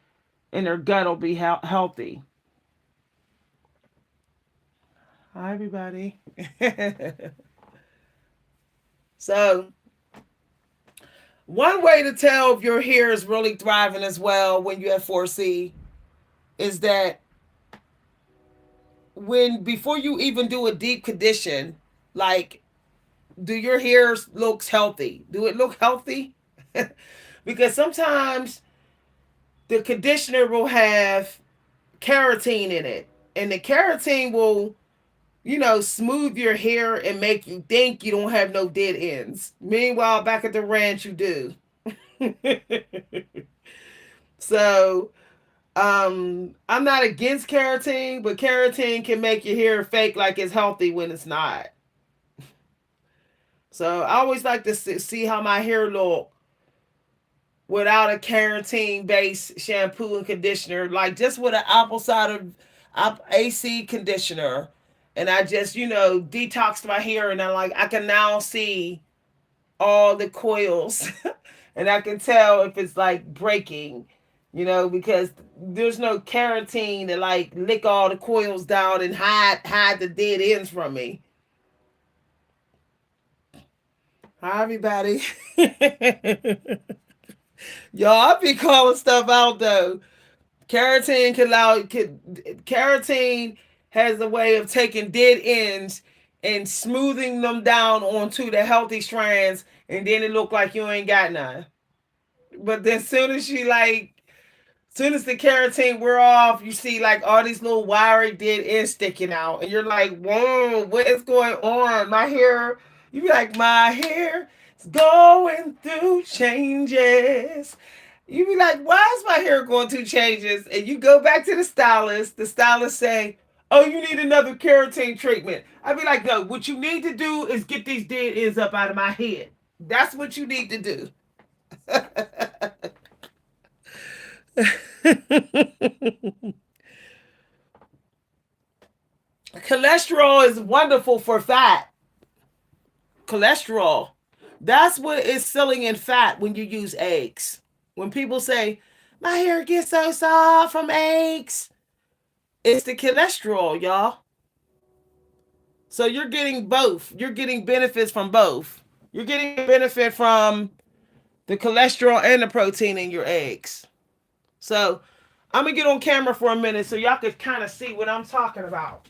and their gut will be healthy. Hi, everybody. So, one way to tell if your hair is really thriving as well when you have 4C is that when before you even do a deep condition, like, do your hair looks healthy? Do it look healthy? Because sometimes the conditioner will have keratin in it, and the keratin will smooth your hair and make you think you don't have no dead ends. Meanwhile, back at the ranch, you do. So, I'm not against keratin, but keratin can make your hair fake like it's healthy when it's not. So I always like to see how my hair look without a keratin based shampoo and conditioner, like just with an apple cider AC conditioner. And I just, detoxed my hair, and I can now see all the coils and I can tell if it's like breaking, because there's no keratin to like lick all the coils down and hide the dead ends from me. Hi everybody. Y'all, I be calling stuff out though. Keratin has a way of taking dead ends and smoothing them down onto the healthy strands, and then it look like you ain't got none. But then soon as the keratin wear off, you see like all these little wiry dead ends sticking out, and you're like, "Whoa, what is going on? My hair." You be like, "My hair is going through changes." You be like, "Why is my hair going through changes?" And you go back to the stylist. The stylist say, "Oh, you need another keratin treatment." I be like, "No, what you need to do is get these dead ends up out of my head. That's what you need to do." Cholesterol is wonderful for fat. Cholesterol. That's what is selling in fat when you use eggs. When people say, "My hair gets so soft from eggs," it's the cholesterol, y'all. So you're getting both. You're getting benefits from both. You're getting a benefit from the cholesterol and the protein in your eggs. So I'm gonna get on camera for a minute so y'all could kind of see what I'm talking about.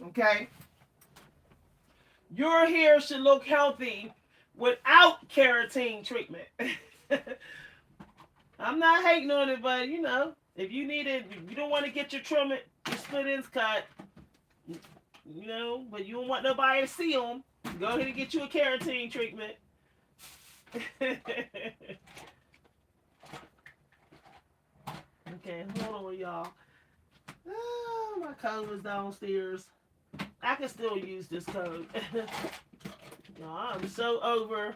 Okay? Your hair should look healthy without keratin treatment. I'm not hating on it, but if you need it, you don't want to get your split ends cut, but you don't want nobody to see them. Go ahead and get you a keratin treatment. Okay, hold on, y'all. Oh, my code was downstairs. I can still use this code. Y'all, I'm so over.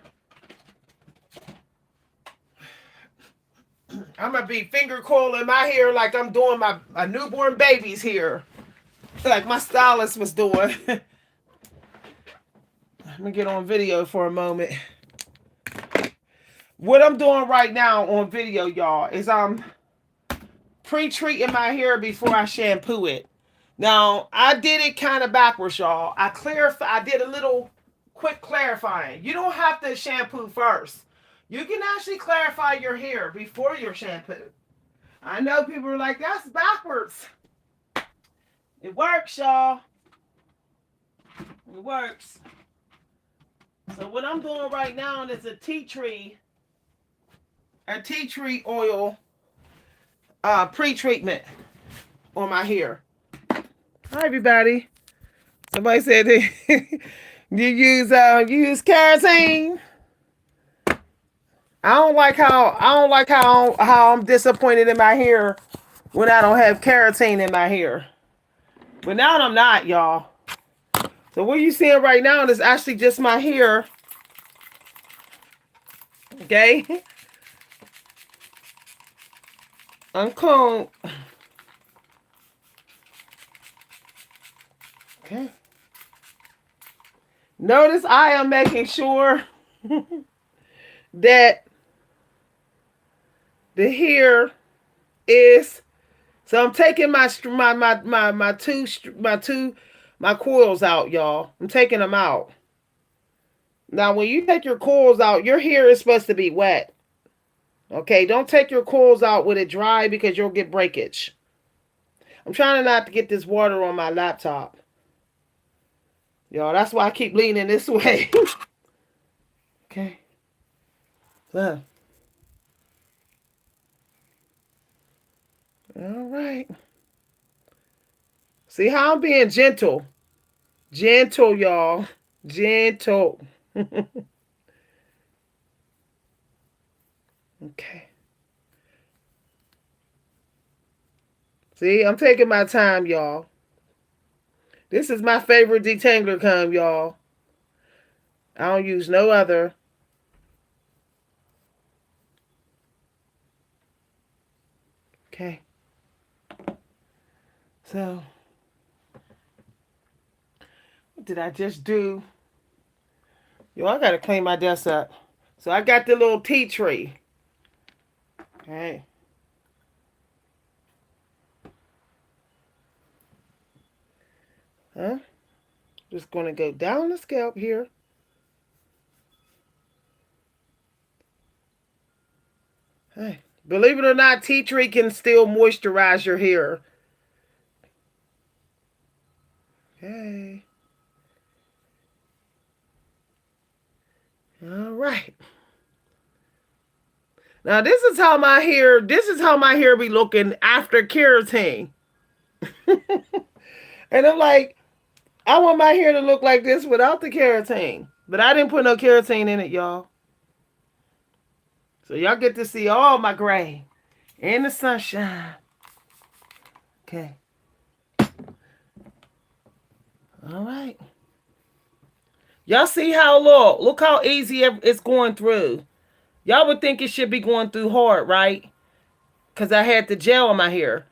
I'm gonna be finger coiling my hair like I'm doing my newborn baby's hair, like my stylist was doing. I'm gonna get on video for a moment. What I'm doing right now on video, y'all, is I'm pre-treating my hair before I shampoo it. Now, I did it kind of backwards, y'all. I did a little quick clarifying. You don't have to shampoo first. You can actually clarify your hair before your shampoo. I know people are like, "That's backwards." It works, y'all. It works. So what I'm doing right now is a tea tree oil pre-treatment on my hair. Hi everybody. Somebody said you use keratin. I don't like how I'm disappointed in my hair when I don't have keratin in my hair. But now I'm not, y'all. So what you seeing right now is actually just my hair. Okay? Uncombed. Okay. Notice I am making sure that the hair is. So I'm taking my coils out, y'all. I'm taking them out. Now, when you take your coils out, your hair is supposed to be wet. Okay, don't take your coils out with it dry because you'll get breakage. I'm trying not to get this water on my laptop. Y'all, that's why I keep leaning this way. Okay. Look. All right. See how I'm being gentle. Gentle, y'all. Gentle. Okay. See, I'm taking my time, y'all. This is my favorite detangler comb, y'all. I don't use no other. Okay. So, what did I just do? Yo, I gotta clean my desk up. So I got the little tea tree. Okay. Huh? Just gonna go down the scalp here. Hey. Believe it or not, tea tree can still moisturize your hair. Okay. All right. Now this is how my hair be looking after keratin. And I'm like, I want my hair to look like this without the keratin. But I didn't put no keratin in it, y'all. So y'all get to see all my gray in the sunshine. Okay. All right. Y'all see how look how easy it's going through. Y'all would think it should be going through hard, right? Because I had the gel in my hair.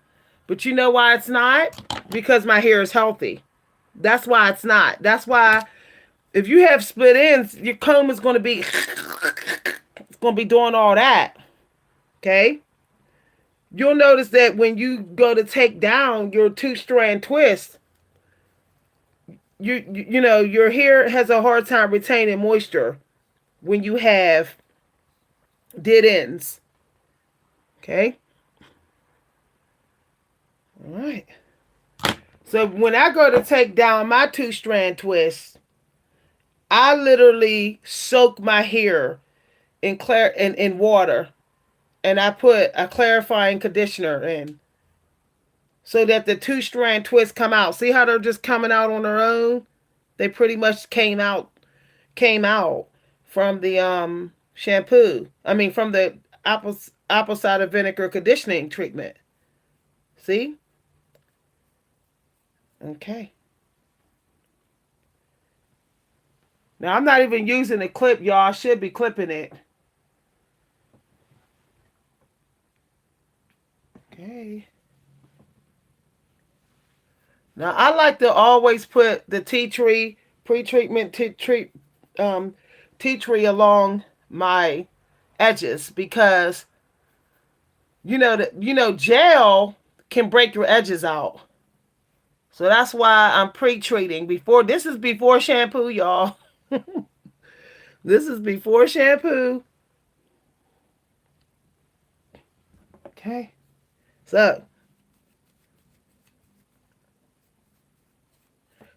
But you know why it's not? Because my hair is healthy. That's why it's not. That's why if you have split ends, your comb is going to be it's going to be doing all that. Okay? You'll notice that when you go to take down your two-strand twist, you know, your hair has a hard time retaining moisture when you have dead ends. Okay? All right. So when I go to take down my two-strand twist, I literally soak my hair in water, and I put a clarifying conditioner in so that the two-strand twists come out. See how they're just coming out on their own? They pretty much came out from the shampoo. I mean from the apple cider vinegar conditioning treatment. See? Okay. Now I'm not even using a clip, y'all. I should be clipping it. Okay. Now I like to always put the tea tree pre-treatment um, tea tree along my edges because gel can break your edges out. So that's why I'm pre-treating before. This is before shampoo, y'all. This is before shampoo. Okay. So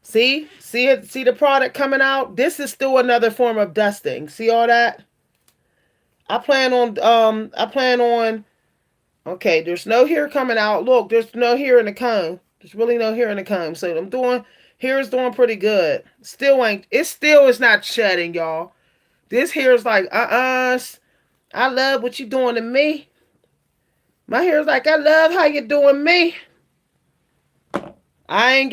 see the product coming out. This is still another form of dusting. See all that? I plan on. Okay, there's no hair coming out. Look, there's no hair in the comb. There's really no hair in the comb. So hair is doing pretty good. Still is not shedding, y'all. This hair is like, I love what you doing to me. My hair is like, I love how you doing me. I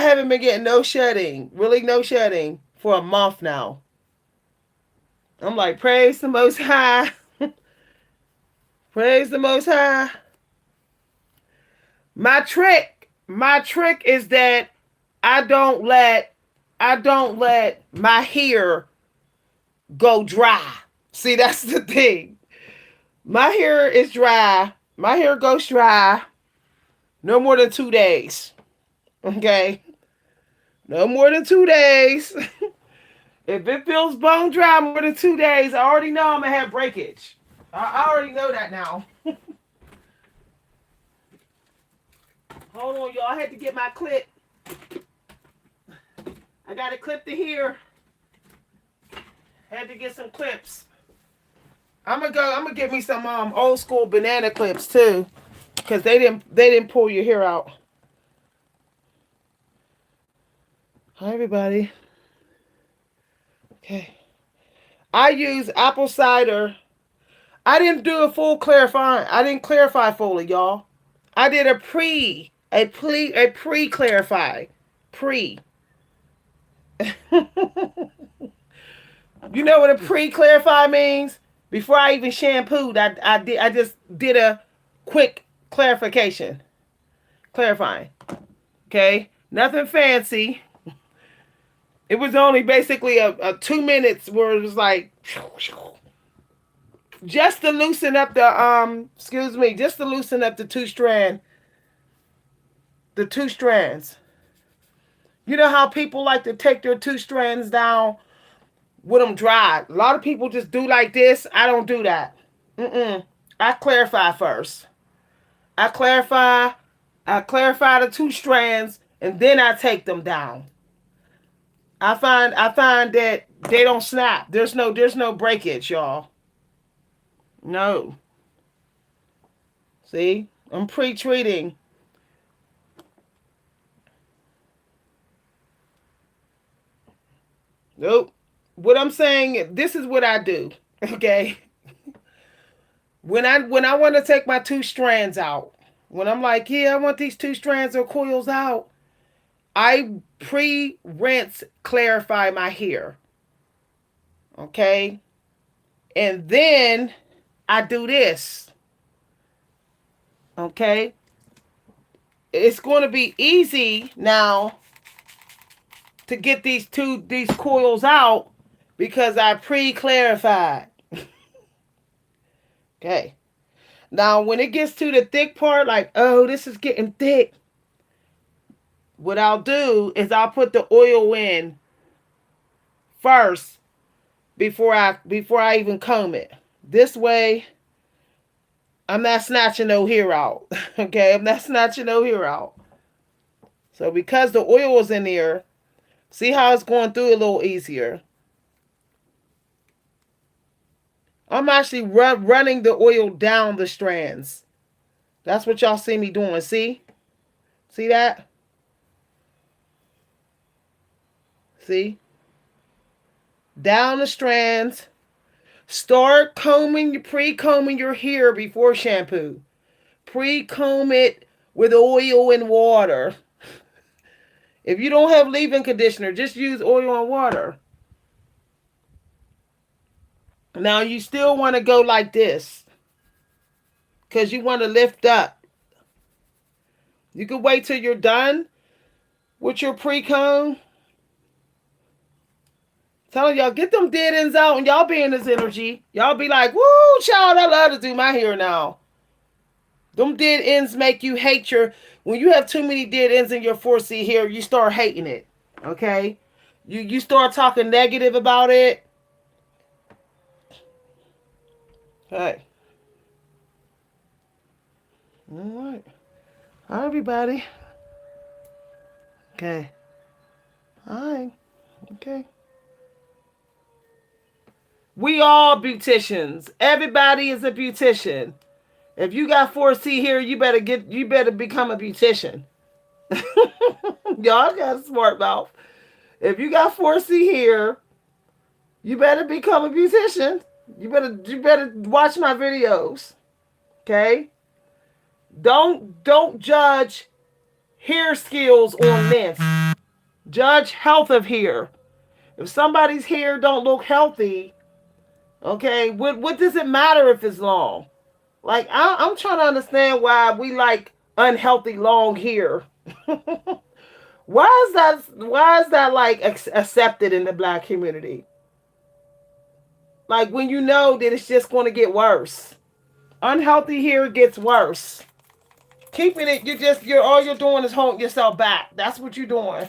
haven't been getting no shedding. Really no shedding for a month now. I'm like, praise the Most High. Praise the Most High. My trick is that I don't let my hair go dry. See, that's the thing. My hair is dry. My hair goes dry no more than 2 days. Okay? No more than 2 days. If it feels bone dry more than 2 days, I already know I'm going to have breakage. I already know that now. Hold on, y'all. I had to get my clip. I got a clip to here. Had to get some clips. I'm gonna get me some old school banana clips too, cause they didn't pull your hair out. Hi everybody. Okay. I use apple cider. I didn't do a full clarifying. I didn't clarify fully, y'all. I did a pre clarify. Pre. You know what a pre clarify means? Before I even shampooed, I just did a quick clarification. Clarifying. Okay? Nothing fancy. It was only basically a 2 minutes where it was like just to loosen up the excuse me, just to loosen up the two strands. You know how people like to take their two strands down with them dry. A lot of people just do like this. I don't do that. Mm-mm. I clarify first. I clarify. I clarify the two strands, and then I take them down. I find that they don't snap. There's no breakage, y'all. No. See, I'm pre-treating. Nope. What I'm saying, this is what I do. Okay. When I want to take my two strands out, when I'm like, yeah, I want these two strands or coils out, I pre-rinse clarify my hair. Okay? And then I do this. Okay? It's going to be easy now to get these coils out because I pre-clarified. Okay. Now when it gets to the thick part, like, oh, this is getting thick. What I'll do is I'll put the oil in first before I even comb it. This way I'm not snatching no hair out. Okay, I'm not snatching no hair out. So because the oil is in there, see how it's going through a little easier. I'm actually running the oil down the strands. That's what y'all see me doing. See? See that? See? Down the strands. Start pre-combing your hair before shampoo. Pre-comb it with oil and water. If you don't have leave-in conditioner, just use oil and water. Now you still want to go like this because you want to lift up. You can wait till you're done with your pre-comb. Telling y'all, get them dead ends out and y'all be in this energy. Y'all be like, woo, child, I love to do my hair now. Them dead ends make you hate when you have too many dead ends in your 4C hair, you start hating it. Okay? You start talking negative about it. Hey. All right. Hi, everybody. Okay. Hi. Okay. We all beauticians. Everybody is a beautician. If you got 4C here, you better become a beautician. Y'all got a smart mouth. If you got 4C here, you better become a beautician. You better watch my videos. Okay? Don't judge hair skills on length. Judge health of hair. If somebody's hair don't look healthy, okay, what does it matter if it's long? Like, I'm trying to understand why we like unhealthy long hair. Why is that like accepted in the black community? Like, when you know that it's just going to get worse. Unhealthy hair gets worse. Keeping it, you're all you're doing is holding yourself back. That's what you're doing.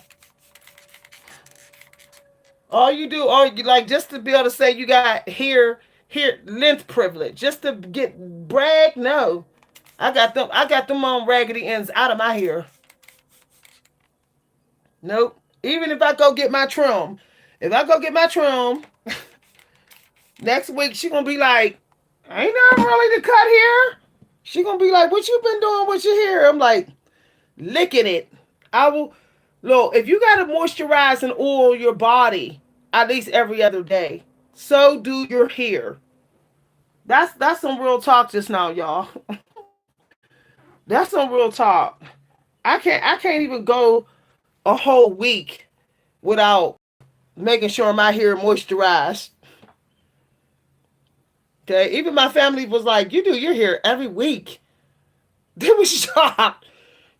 All you do, like, just to be able to say you got hair length privilege, just to get brag. No, I got them on raggedy ends out of my hair. Nope. Even if I go get my trim, next week she gonna be like, ain't nothing really to cut here. She gonna be like, what you been doing with your hair? I'm like, licking it. I will. Look, if you gotta moisturize and oil your body at least every other day, so do your hair. That's some real talk just now, y'all. That's some real talk. I can't even go a whole week without making sure my hair moisturized. Okay. Even my family was like, "You do your hair every week." They was shocked.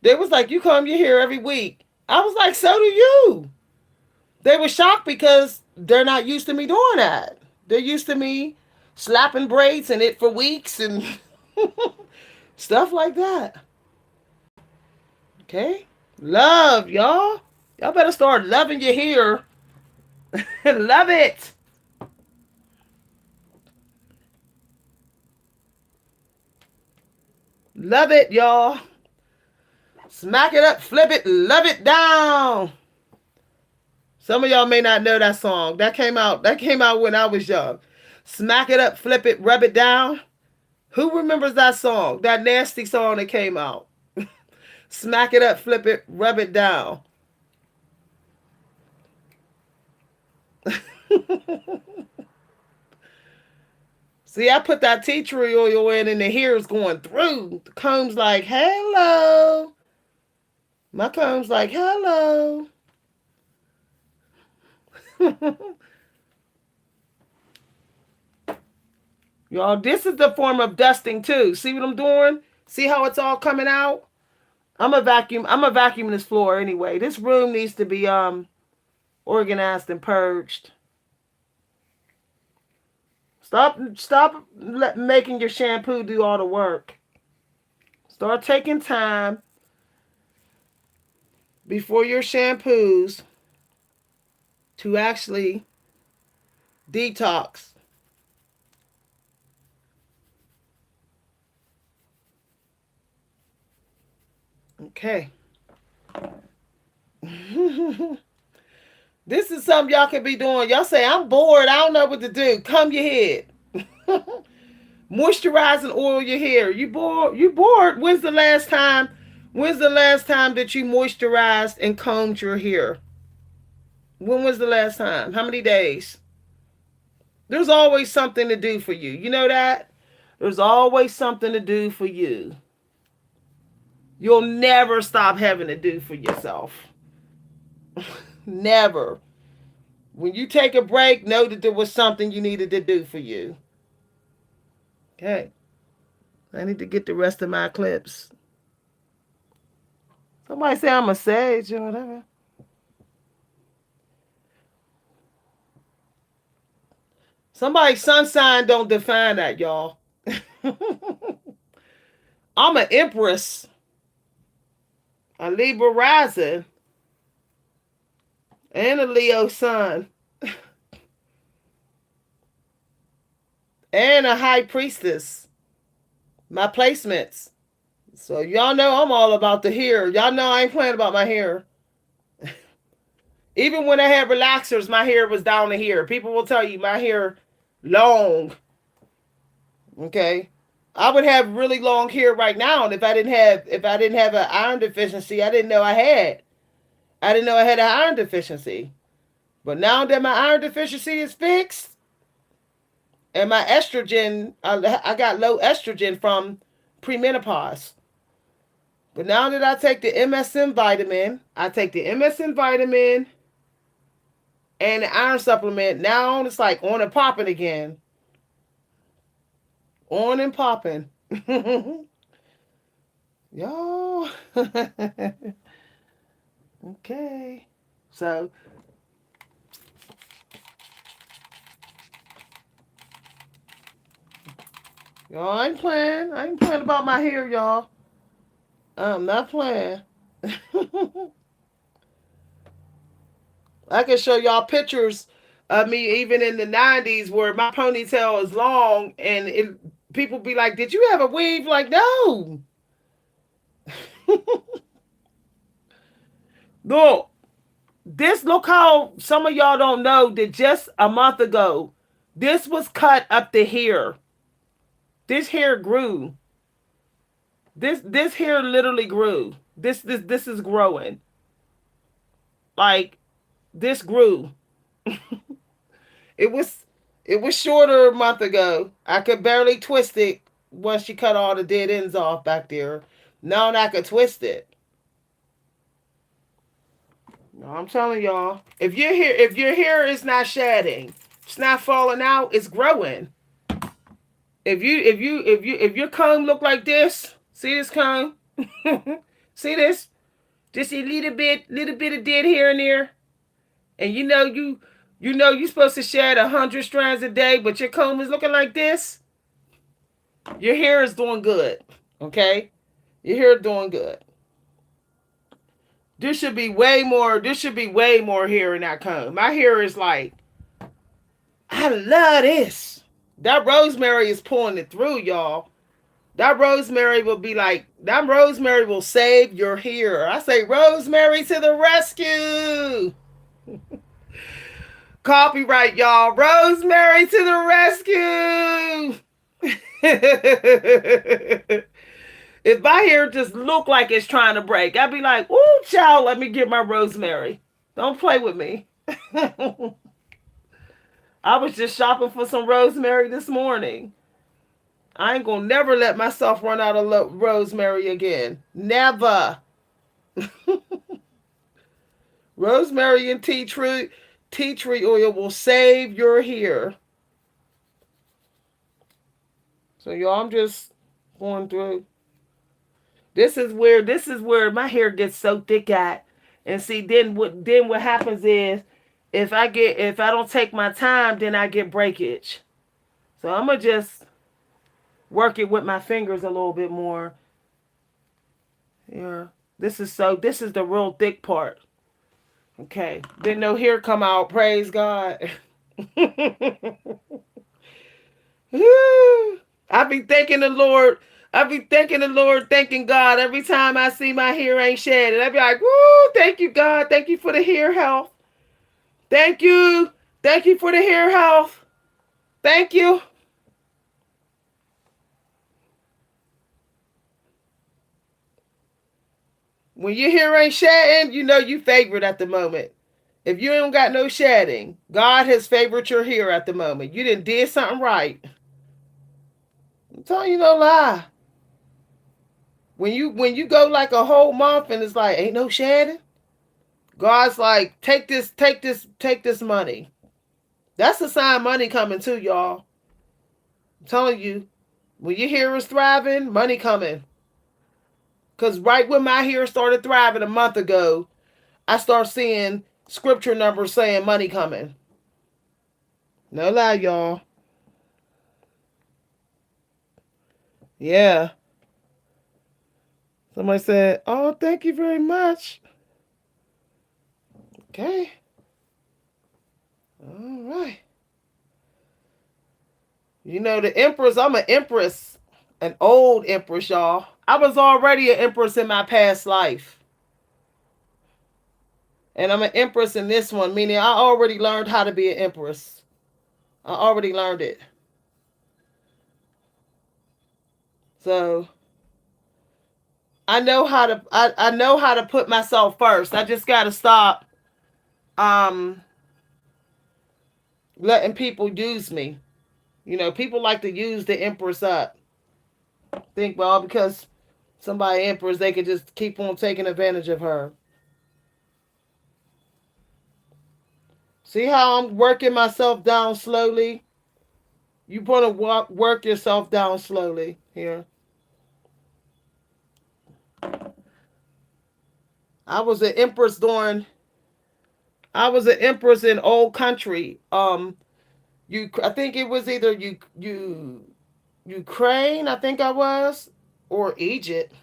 They was like, "You comb your hair every week." I was like, "So do you." They were shocked because they're not used to me doing that. They're used to me slapping braids in it for weeks and stuff like that. Okay? Love, y'all. Y'all better start loving your hair. Love it. Love it, y'all. Smack it up, flip it, love it down. Some of y'all may not know that song. That came out when I was young. Smack it up, flip it, rub it down. Who remembers that song? That nasty song that came out. Smack it up, flip it, rub it down. See, I put that tea tree oil in and the hair is going through. The comb's like, hello. My comb's like, hello. Y'all, this is the form of dusting too. See what I'm doing? See how it's all coming out? I'm a vacuum this floor anyway. This room needs to be organized and purged. Stop making your shampoo do all the work. Start taking time before your shampoos to actually detox. Okay. This is something y'all could be doing. Y'all say, I'm bored. I don't know what to do. Comb your head. Moisturize and oil your hair. You bored? You bored? When's the last time? When's the last time that you moisturized and combed your hair? When was the last time? How many days? There's always something to do for you. You know that? There's always something to do for you. You'll never stop having to do for yourself. Never. When you take a break, know that there was something you needed to do for you. Okay. I need to get the rest of my clips. Somebody say I'm a sage or whatever. Somebody's sun sign don't define that, y'all. I'm an empress, a Libra rising, and a Leo sun, and a high priestess. My placements. So y'all know I'm all about the hair. Y'all know I ain't playing about my hair. Even when I had relaxers, my hair was down to here. People will tell you my hair long. Okay. I would have really long hair right now, and if I didn't have an iron deficiency, I didn't know I had an iron deficiency. But now that my iron deficiency is fixed, and my estrogen, I got low estrogen from premenopause. But now that I take the MSM vitamin, and the iron supplement. Now it's like on and popping again. On and popping. Y'all. Okay. So, y'all, I ain't playing. I ain't playing about my hair, y'all. I'm not playing. I can show y'all pictures of me even in the 90s where my ponytail is long and people be like, "Did you have a weave?" Like, no. Look, look how some of y'all don't know that just a month ago, this was cut up to here. This hair grew. This hair literally grew. This is growing. Like this grew. It was it was shorter a month ago. I could barely twist it once she cut all the dead ends off back there. No, I could twist it. No, I'm telling y'all. If your hair is not shedding, it's not falling out, it's growing. If your comb look like this, see this comb? See this? Just a little bit of dead here and there. And you know you're supposed to shed 100 strands a day, but your comb is looking like this. Your hair is doing good. Okay? Your hair is doing good. There should be way more. There should be way more hair in that comb. My hair is like, I love this. That rosemary is pulling it through, y'all. That rosemary will be like, that rosemary will save your hair. I say, rosemary to the rescue. Copyright, y'all. Rosemary to the rescue. If my hair just look like it's trying to break, I'd be like, ooh, child, let me get my rosemary. Don't play with me. I was just shopping for some rosemary this morning. I ain't gonna never let myself run out of rosemary again. Never. Rosemary and tea tree oil will save your hair. So y'all, I'm just going through. This is where my hair gets so thick at. And see, then what happens is if I don't take my time, then I get breakage. So I'm gonna just work it with my fingers a little bit more. Yeah. This is the real thick part. Okay. Didn't no hair come out, praise God. I be thanking the Lord. I be thanking the Lord, thanking God every time I see my hair ain't shedding. I be like, woo, thank you, God. Thank you for the hair health. Thank you. Thank you for the hair health. Thank you. When your hair ain't shedding, you know you favored at the moment. If you don't got no shedding, God has favored your hair at the moment. You did something right. I'm telling you no lie. When you go like a whole month and it's like ain't no shedding, God's like take this money. That's a sign money coming too, y'all. I'm telling you, when your hair is thriving, money coming. Cause right when my hair started thriving a month ago, I start seeing scripture numbers saying money coming. No lie, y'all. Yeah. Somebody said, "Oh, thank you very much." Okay. All right. You know the empress. I'm an empress, an old empress, y'all. I was already an empress in my past life, and I'm an empress in this one. Meaning, I already learned how to be an empress. I already learned it. So I know how to put myself first. I just gotta stop um letting people use me. You know, people like to use the empress up. Think well because somebody empress they could just keep on taking advantage of her. See how I'm working myself down slowly? You want to work yourself down slowly here. I was an empress during I was an empress in old country. You I think it was either Ukraine, I think I was, or Egypt.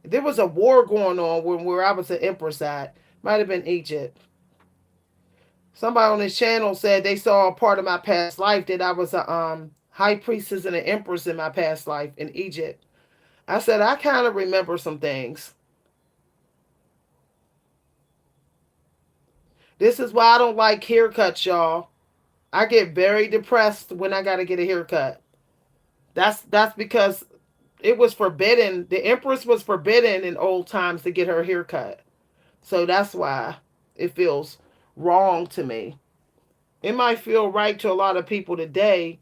There was a war going on where I was an empress at. Might have been Egypt. Somebody on this channel said they saw a part of my past life that I was a high priestess and an empress in my past life in Egypt. I said I kind of remember some things. This is why I don't like haircuts, y'all. I get very depressed when I gotta get a haircut. That's because it was forbidden. The empress was forbidden in old times to get her haircut. So that's why it feels wrong to me. It might feel right to a lot of people today,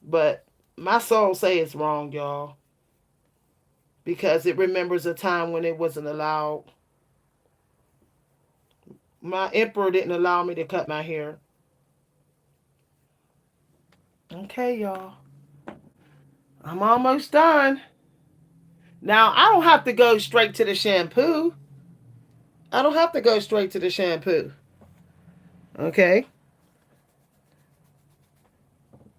but my soul say it's wrong, y'all. because it remembers a time when it wasn't allowed. My emperor didn't allow me to cut my hair. Okay, y'all. I'm almost done. Now, I don't have to go straight to the shampoo. I don't have to go straight to the shampoo. Okay?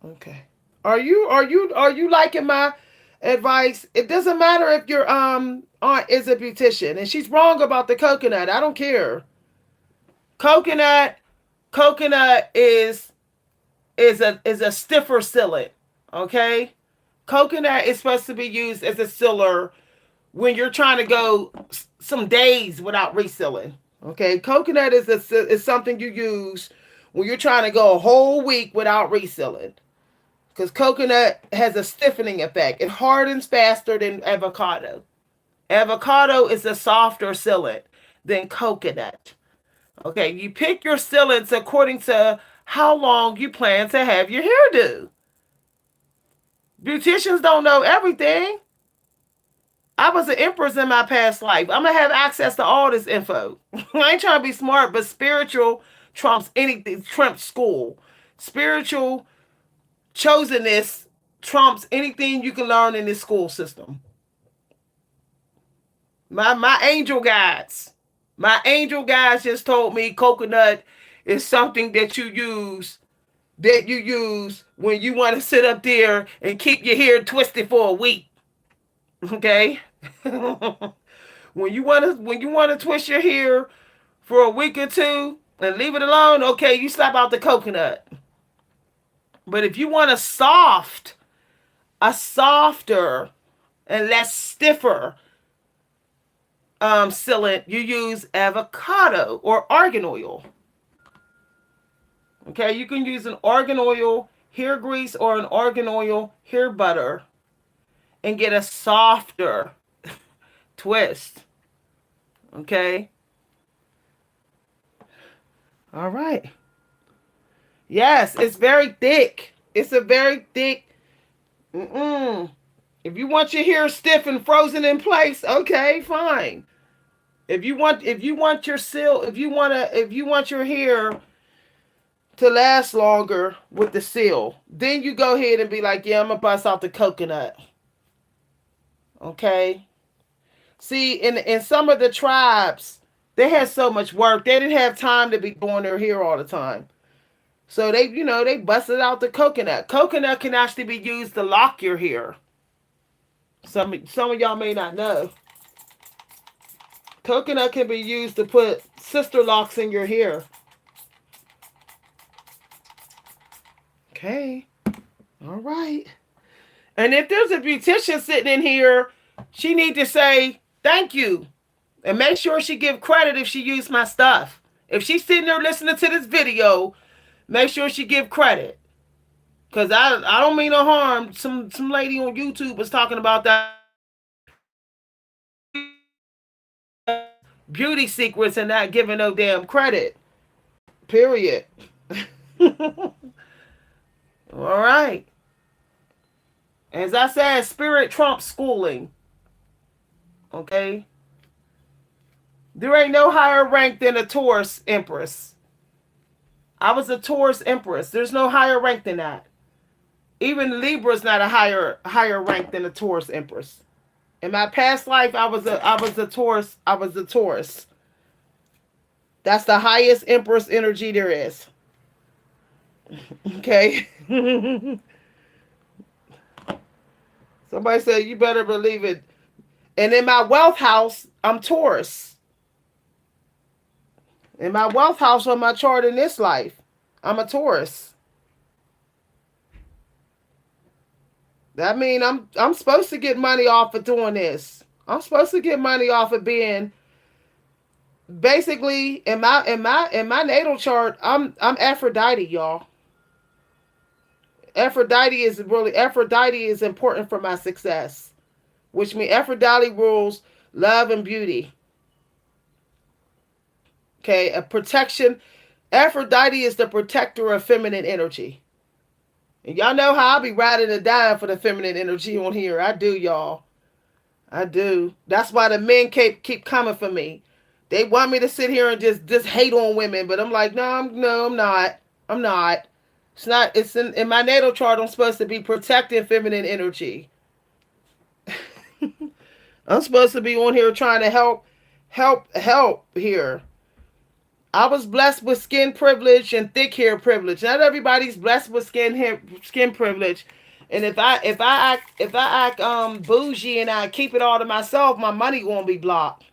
Okay. Are you liking my advice? It doesn't matter if your aunt is a beautician and she's wrong about the coconut. I don't care. Coconut coconut is a stiffer sealant. Okay? Coconut is supposed to be used as a sealer when you're trying to go some days without resealing. Okay, coconut is something you use when you're trying to go a whole week without resealing. Because coconut has a stiffening effect. It hardens faster than avocado. Avocado is a softer sealant than coconut. Okay, you pick your sealants according to how long you plan to have your hairdo. Beauticians don't know everything. I was an empress in my past life. I'm gonna have access to all this info. I ain't trying to be smart, but spiritual trumps anything. Trumps school. Spiritual chosenness trumps anything you can learn in this school system. My angel guides. My angel guides just told me coconut is something that you use when you want to sit up there and keep your hair twisted for a week. Okay? when you want to twist your hair for a week or two and leave it alone, okay, you slap out the coconut. But if you want a softer and less stiffer sealant, you use avocado or argan oil. Okay, you can use an argan oil hair grease or an argan oil hair butter and get a softer twist. Okay. All right. Yes, it's very thick. It's a very thick. Mm-mm. If you want your hair stiff and frozen in place, okay, fine. If you want your hair to last longer with the seal, then you go ahead and be like, yeah, I'm gonna bust out the coconut. Okay. See, in some of the tribes, they had so much work. They didn't have time to be doing their hair all the time. So they busted out the coconut. Coconut can actually be used to lock your hair. Some of y'all may not know. Coconut can be used to put sister locks in your hair. Okay. All right. And if there's a beautician sitting in here, she need to say thank you. And make sure she give credit if she used my stuff. If she's sitting there listening to this video, make sure she give credit. Cause I don't mean no harm. Some lady on YouTube was talking about that beauty secrets and not giving no damn credit. Period. All right. As I said, spirit trumps schooling. Okay. There ain't no higher rank than a Taurus Empress. I was a Taurus Empress. There's no higher rank than that. Even Libra's not a higher rank than a Taurus Empress. In my past life, I was a Taurus. I was a Taurus. That's the highest Empress energy there is. Okay. Somebody said you better believe it. And in my wealth house, I'm Taurus. In my wealth house on my chart in this life, I'm a Taurus. That means I'm supposed to get money off of doing this. I'm supposed to get money off of being basically in my natal chart. I'm Aphrodite, y'all. Aphrodite is important for my success, which means Aphrodite rules love and beauty. Okay, a protection. Aphrodite is the protector of feminine energy. And y'all know how I be riding and dying for the feminine energy on here. I do, y'all. I do. That's why the men keep coming for me. They want me to sit here and just hate on women, but I'm like, no, I'm not. I'm not. It's not. It's in my natal chart. I'm supposed to be protecting feminine energy. I'm supposed to be on here trying to help here. I was blessed with skin privilege and thick hair privilege. Not everybody's blessed with skin privilege. And if I act bougie and I keep it all to myself, my money won't be blocked.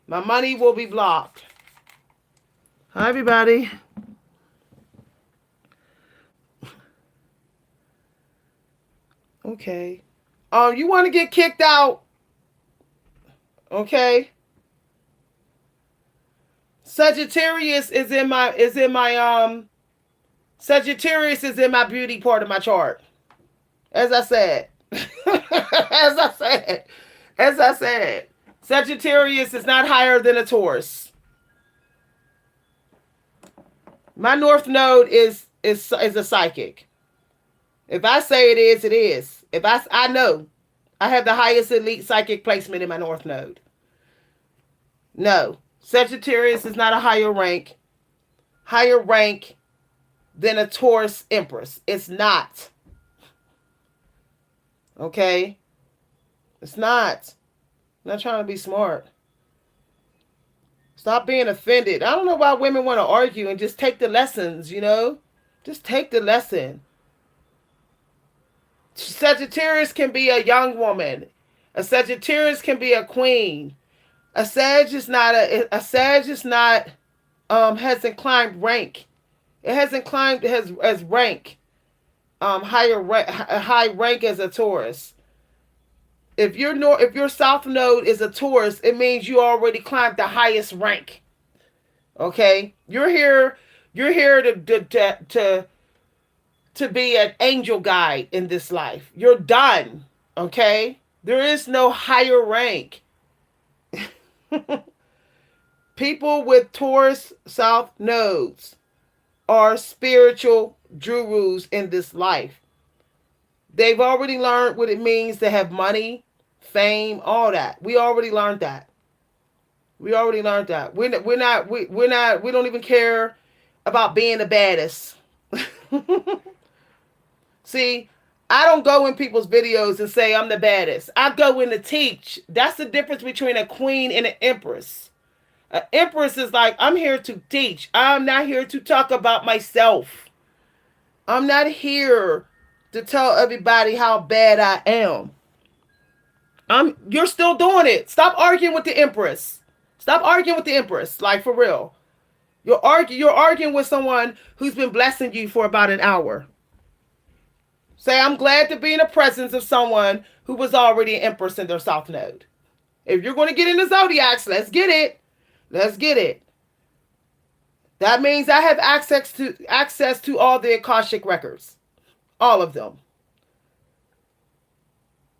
My money will be blocked. Hi everybody. Okay. You want to get kicked out? Okay. Sagittarius is in my Sagittarius is in my beauty part of my chart. As I said. As I said. Sagittarius is not higher than a Taurus. My North Node is a psychic. If I say it is, it is. If I know. I have the highest elite psychic placement in my North Node. No. Sagittarius is not a higher rank than a Taurus Empress. It's not. Okay? It's not. I'm not trying to be smart. Stop being offended. I don't know why women want to argue and just take the lessons, you know? Just take the lesson. Sagittarius can be a young woman. A Sagittarius can be a queen. A Sag is not hasn't climbed rank. It hasn't climbed as rank. High rank as a Taurus. If your South Node is a Taurus, it means you already climbed the highest rank. Okay? You're here to be an angel guide in this life. You're done. Okay? There is no higher rank. People with Taurus South Nodes are spiritual gurus in this life. They've already learned what it means to have money, fame, all that. We already learned that. We don't even care about being the baddest. See, I don't go in people's videos and say I'm the baddest. I go in to teach. That's the difference between a queen and an empress. An empress is like, I'm here to teach. I'm not here to talk about myself. I'm not here to tell everybody how bad I am. You're still doing it. Stop arguing with the empress. Stop arguing with the empress. Like, for real. You're arguing with someone who's been blessing you for about an hour. Say, I'm glad to be in the presence of someone who was already an empress in their South Node. If you're going to get into zodiacs, let's get it. Let's get it. That means I have access to all the Akashic records. All of them.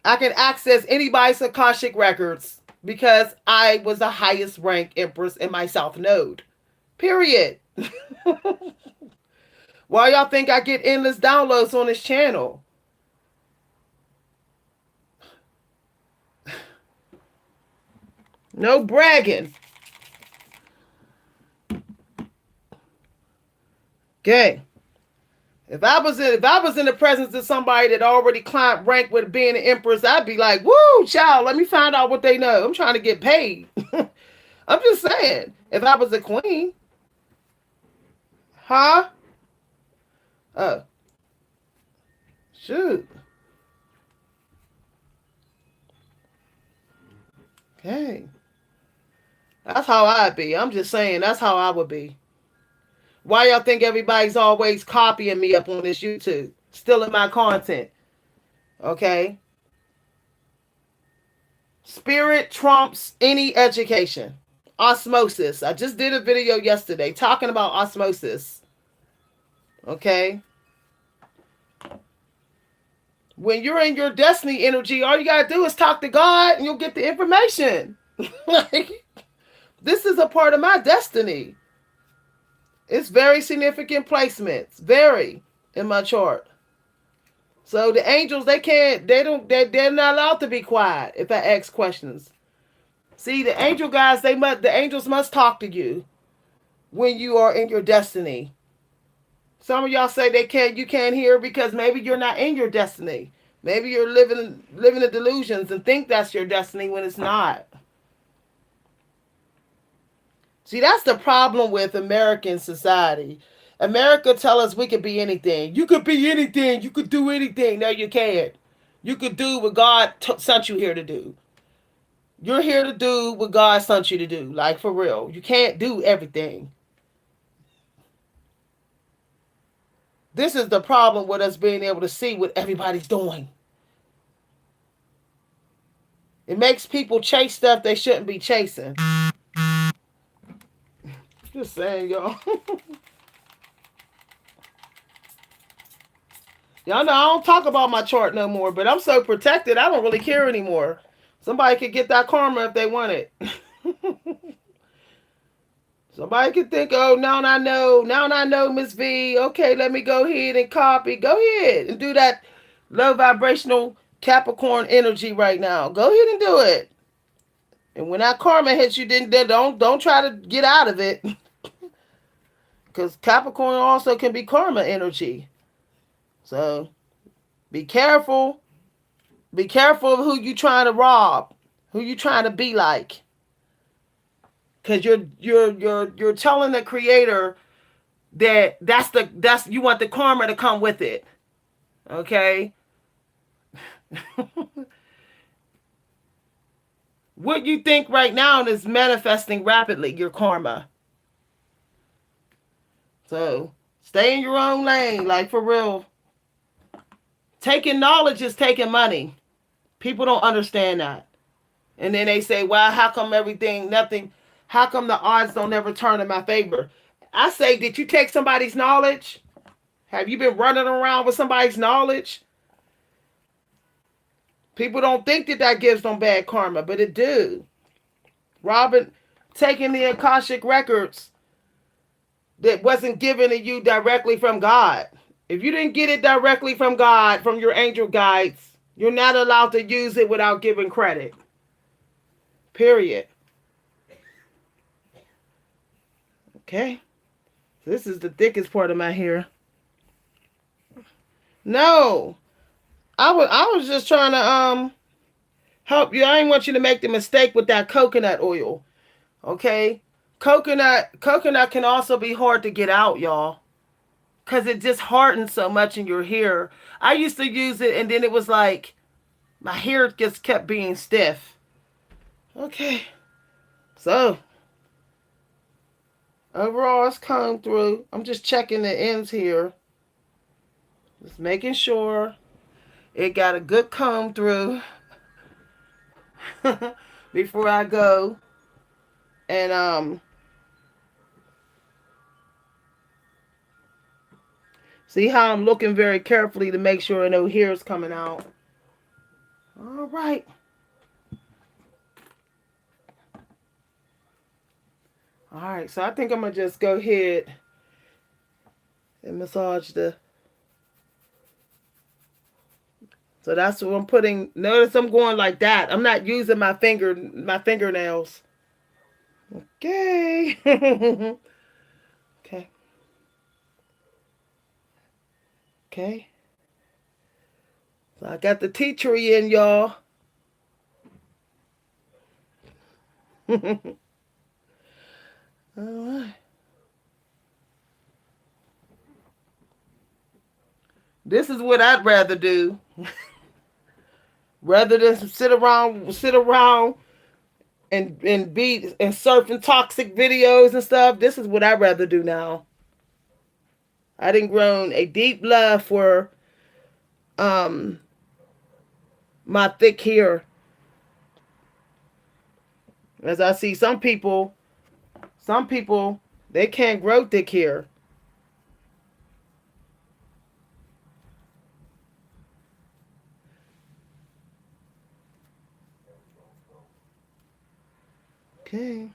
I can access anybody's Akashic records because I was the highest ranked empress in my South Node. Period. Why y'all think I get endless downloads on this channel? No bragging. Okay. If I was in the presence of somebody that already climbed rank with being an empress, I'd be like, woo, child, let me find out what they know. I'm trying to get paid. I'm just saying. If I was a queen. Huh? Oh. Shoot. Okay. That's how I'd be. I'm just saying, that's how I would be. Why y'all think everybody's always copying me up on this YouTube? Stealing my content. Okay? Spirit trumps any education. Osmosis. I just did a video yesterday talking about osmosis. Okay? When you're in your destiny energy, all you gotta do is talk to God and you'll get the information. Like, this is a part of my destiny. It's very significant placements. Very in my chart. So the angels, they can't, they don't, they're not allowed to be quiet if I ask questions. See, the angel guys, the angels must talk to you when you are in your destiny. Some of y'all say you can't hear because maybe you're not in your destiny. Maybe you're living the delusions and think that's your destiny when it's not. See, that's the problem with American society. America tell us we could be anything. You could be anything. You could do anything. No, you can't. You could do what God sent you here to do. You're here to do what God sent you to do. Like, for real. You can't do everything. This is the problem with us being able to see what everybody's doing. It makes people chase stuff they shouldn't be chasing. Just saying, y'all. Y'all know I don't talk about my chart no more, but I'm so protected, I don't really care anymore. Somebody could get that karma if they want it. Somebody could think, oh, now I know, Miss V. Okay, let me go ahead and copy. Go ahead and do that low vibrational Capricorn energy right now. Go ahead and do it. And when that karma hits you, then don't try to get out of it. Because Capricorn also can be karma energy. So be careful. Be careful of who you trying to rob, who you trying to be like. Because you're telling the creator that's you want the karma to come with it. Okay? What you think right now is manifesting rapidly, your karma. So stay in your own lane, like for real. Taking knowledge is taking money. People don't understand that. And then they say, well, how come how come the odds don't ever turn in my favor? I say, did you take somebody's knowledge? Have you been running around with somebody's knowledge? People don't think that gives them bad karma, but it do. Robin, taking the Akashic records that wasn't given to you directly from God. If you didn't get it directly from God, from your angel guides, you're not allowed to use it without giving credit. Period. Okay. This is the thickest part of my hair. No. I was just trying to help you. I didn't want you to make the mistake with that coconut oil. Okay? Coconut can also be hard to get out, y'all. Cause it just hardens so much in your hair. I used to use it and then it was like my hair just kept being stiff. Okay. So overall it's combed through. I'm just checking the ends here. Just making sure it got a good comb through before I go. And see how I'm looking very carefully to make sure no hair is coming out. All right. All right, so I think I'm going to just go ahead and massage the... So that's what I'm putting. Notice I'm going like that. I'm not using my fingernails. Okay. Okay. Okay. So I got the tea tree in, y'all. All right. This is what I'd rather do. Rather than sit around and surfing toxic videos and stuff. This is what I'd rather do now. I done grown a deep love for my thick hair. As I see some people they can't grow thick hair. Okay.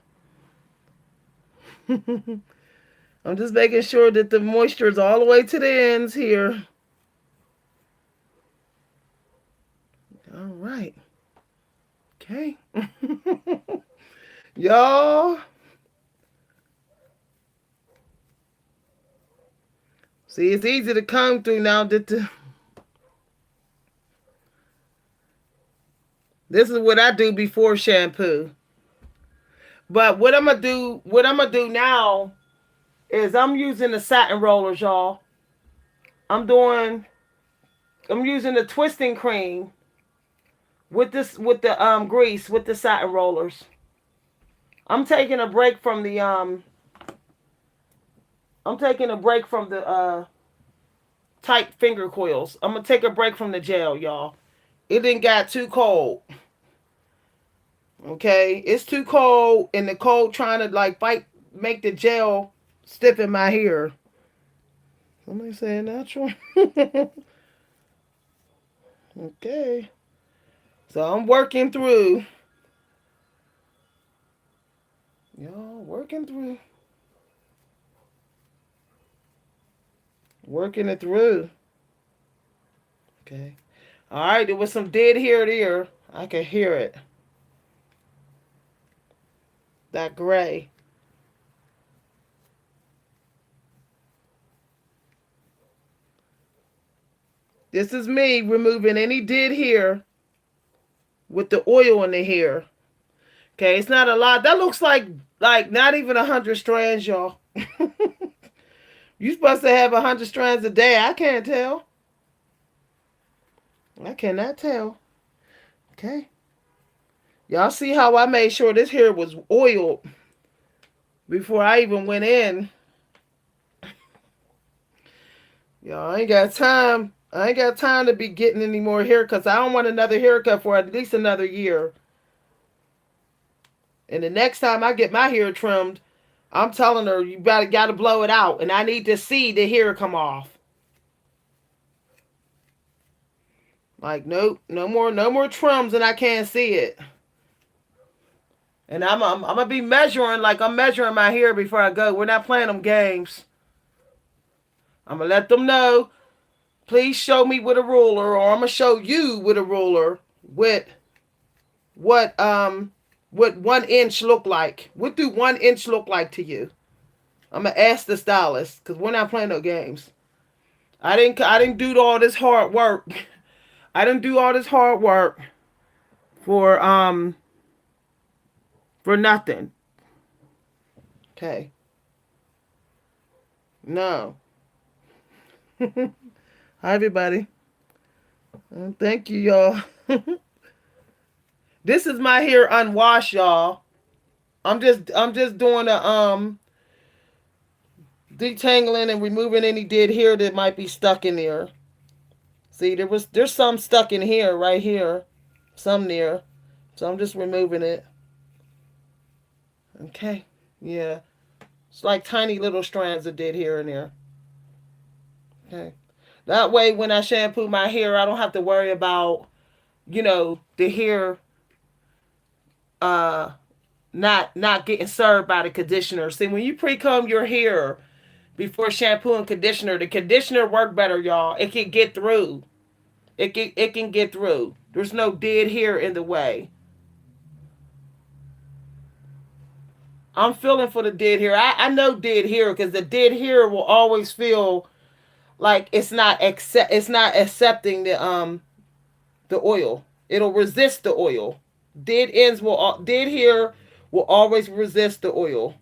I'm just making sure that the moisture is all the way to the ends here. Okay. Y'all. See, it's easy to come through now. This is what I do before shampoo. But what I'm gonna do now is I'm using the satin rollers, y'all. I'm doing I'm using the twisting cream with the grease with the satin rollers. I'm taking a break from the tight finger coils. I'm gonna take a break from the gel, y'all. It didn't got too cold. Okay, it's too cold, and the cold trying to like fight, make the gel stiff in my hair. Somebody saying natural. Okay, so I'm working through, y'all. Working it through. Okay. All right, there was some dead hair there. I can hear it. That gray. This is me removing any dead hair with the oil in the hair. Okay, it's not a lot. That looks like not even 100 strands, y'all. You supposed to have 100 strands a day. I can't tell. I cannot tell. Okay. Y'all see how I made sure this hair was oiled before I even went in. Y'all I ain't got time. I ain't got time to be getting any more hair because I don't want another haircut for at least another year. And the next time I get my hair trimmed, I'm telling her you gotta blow it out, and I need to see the hair come off. Like nope, no more trims, and I can't see it. And I'm gonna be measuring like I'm measuring my hair before I go. We're not playing them games. I'm gonna let them know. Please show me with a ruler, or I'm gonna show you with a ruler with what 1 inch look like. What do 1 inch look like to you? I'm gonna ask the stylist because we're not playing no games. I didn't do all this hard work. I didn't do all this hard work for nothing. Okay. No. Hi everybody. Thank you, y'all. This is my hair unwashed, y'all. I'm just doing a detangling and removing any dead hair that might be stuck in there. See, there's some stuck in here, right here, some there. So I'm just removing it. Okay. Yeah. It's like tiny little strands of dead hair in there. Okay. That way when I shampoo my hair, I don't have to worry about, the hair uh not getting served by the conditioner. See, when you pre-comb your hair before shampoo and conditioner, the conditioner work better, y'all. It can get through. It can get through. There's no dead hair in the way. I'm feeling for the dead hair. I know dead hair because the dead hair will always feel like it's not accepting the oil. It'll resist the oil. Dead hair will always resist the oil.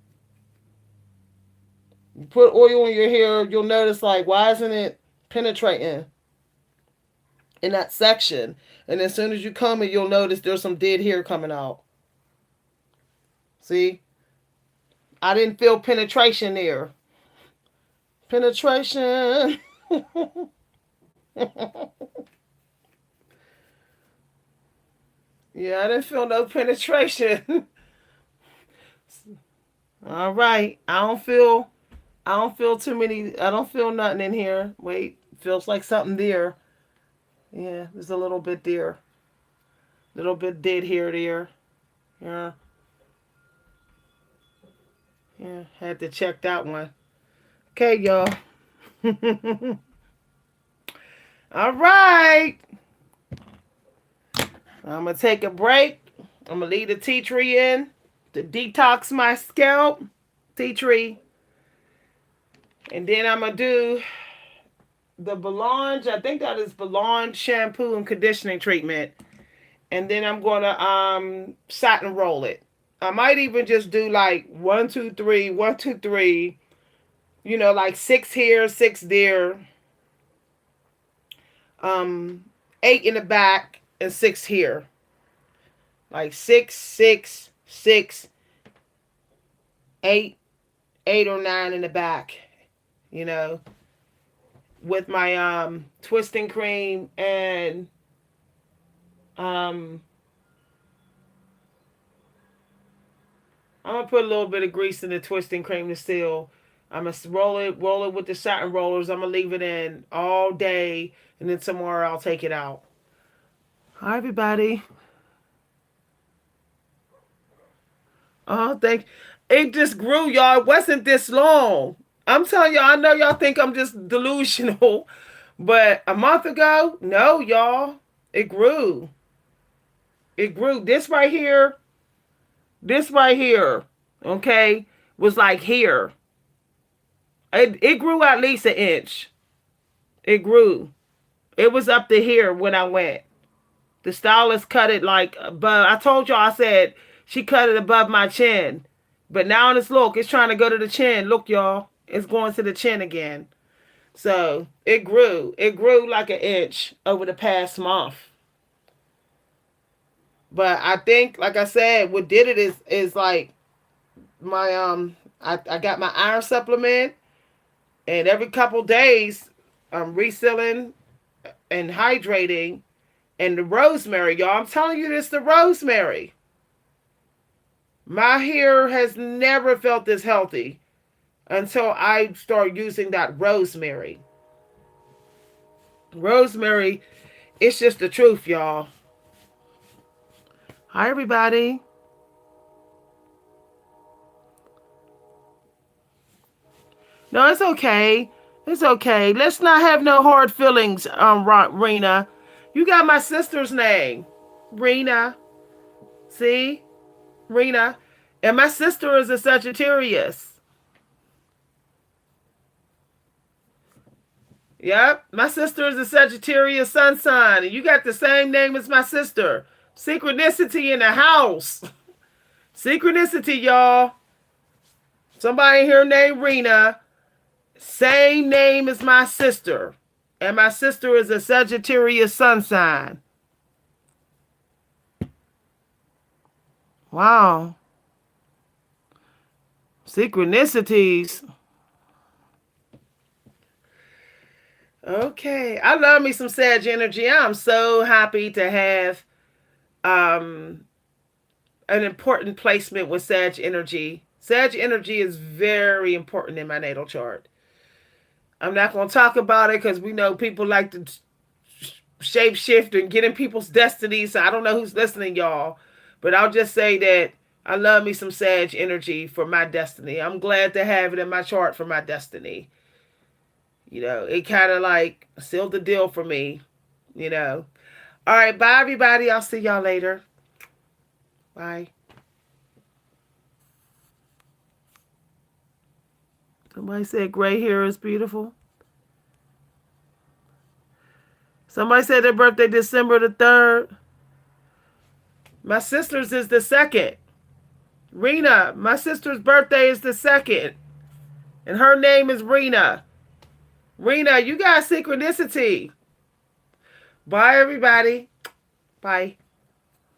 You put oil in your hair, you'll notice like why isn't it penetrating in that section? And as soon as you comb it, you'll notice there's some dead hair coming out. See? I didn't feel penetration there. Penetration. Yeah, I didn't feel no penetration. All right. I don't feel too many. I don't feel nothing in here. Wait, feels like something there. Yeah, there's a little bit there. Little bit dead here there. Yeah. Yeah, had to check that one. Okay, y'all. All right. I'm going to take a break. I'm going to leave the tea tree in to detox my scalp. Tea tree. And then I'm going to do the Belange. I think that is Belange shampoo and conditioning treatment. And then I'm going to satin roll it. I might even just do like 1, 2, 3, 1, 2, 3. You know, like 6 here, 6 there. 8 in the back and 6 here. Like 6, 6, 6, 8, 8 or 9 in the back. You know, with my twisting cream and I'm gonna put a little bit of grease in the twisting cream to seal. I'm gonna roll it with the satin rollers. I'm gonna leave it in all day, and then tomorrow I'll take it out. Hi, everybody. Oh, thank. It just grew, y'all. It wasn't this long. I'm telling y'all. I know y'all think I'm just delusional, but a month ago, no, y'all. It grew. It grew. This right here, okay, was like here. It grew at least an inch. It grew. It was up to here when I went. The stylist cut it like above. I told y'all, I said she cut it above my chin. But now it's trying to go to the chin. Look, y'all. It's going to the chin again. So it grew. It grew like an inch over the past month. But I think, like I said, what did it is like my I got my iron supplement, and every couple days I'm refilling and hydrating. And the rosemary, y'all, I'm telling you this, the rosemary. My hair has never felt this healthy until I start using that rosemary. Rosemary, it's just the truth, y'all. Hi, everybody. No, it's okay. It's okay. Let's not have no hard feelings, Rena. You got my sister's name. Rena. See? Rena. And my sister is a Sagittarius. Yep. My sister is a Sagittarius sun sign. And you got the same name as my sister. Synchronicity in the house. Synchronicity, y'all. Somebody here named Rena. Same name as my sister. And my sister is a Sagittarius sun sign. Wow. Synchronicities. Okay. I love me some Sag energy. I'm so happy to have an important placement with Sag energy. Sag energy is very important in my natal chart. I'm not going to talk about it because we know people like to shape shift and get in people's destiny. So I don't know who's listening, y'all. But I'll just say that I love me some Sag energy for my destiny. I'm glad to have it in my chart for my destiny. You know, it kind of like sealed the deal for me, you know. All right, bye, everybody. I'll see y'all later. Bye. Somebody said gray hair is beautiful. Somebody said their birthday December the 3rd. My sister's is the 2nd. Rena, my sister's birthday is the 2nd. And her name is Rena. Rena, you got synchronicity. Bye, everybody. Bye.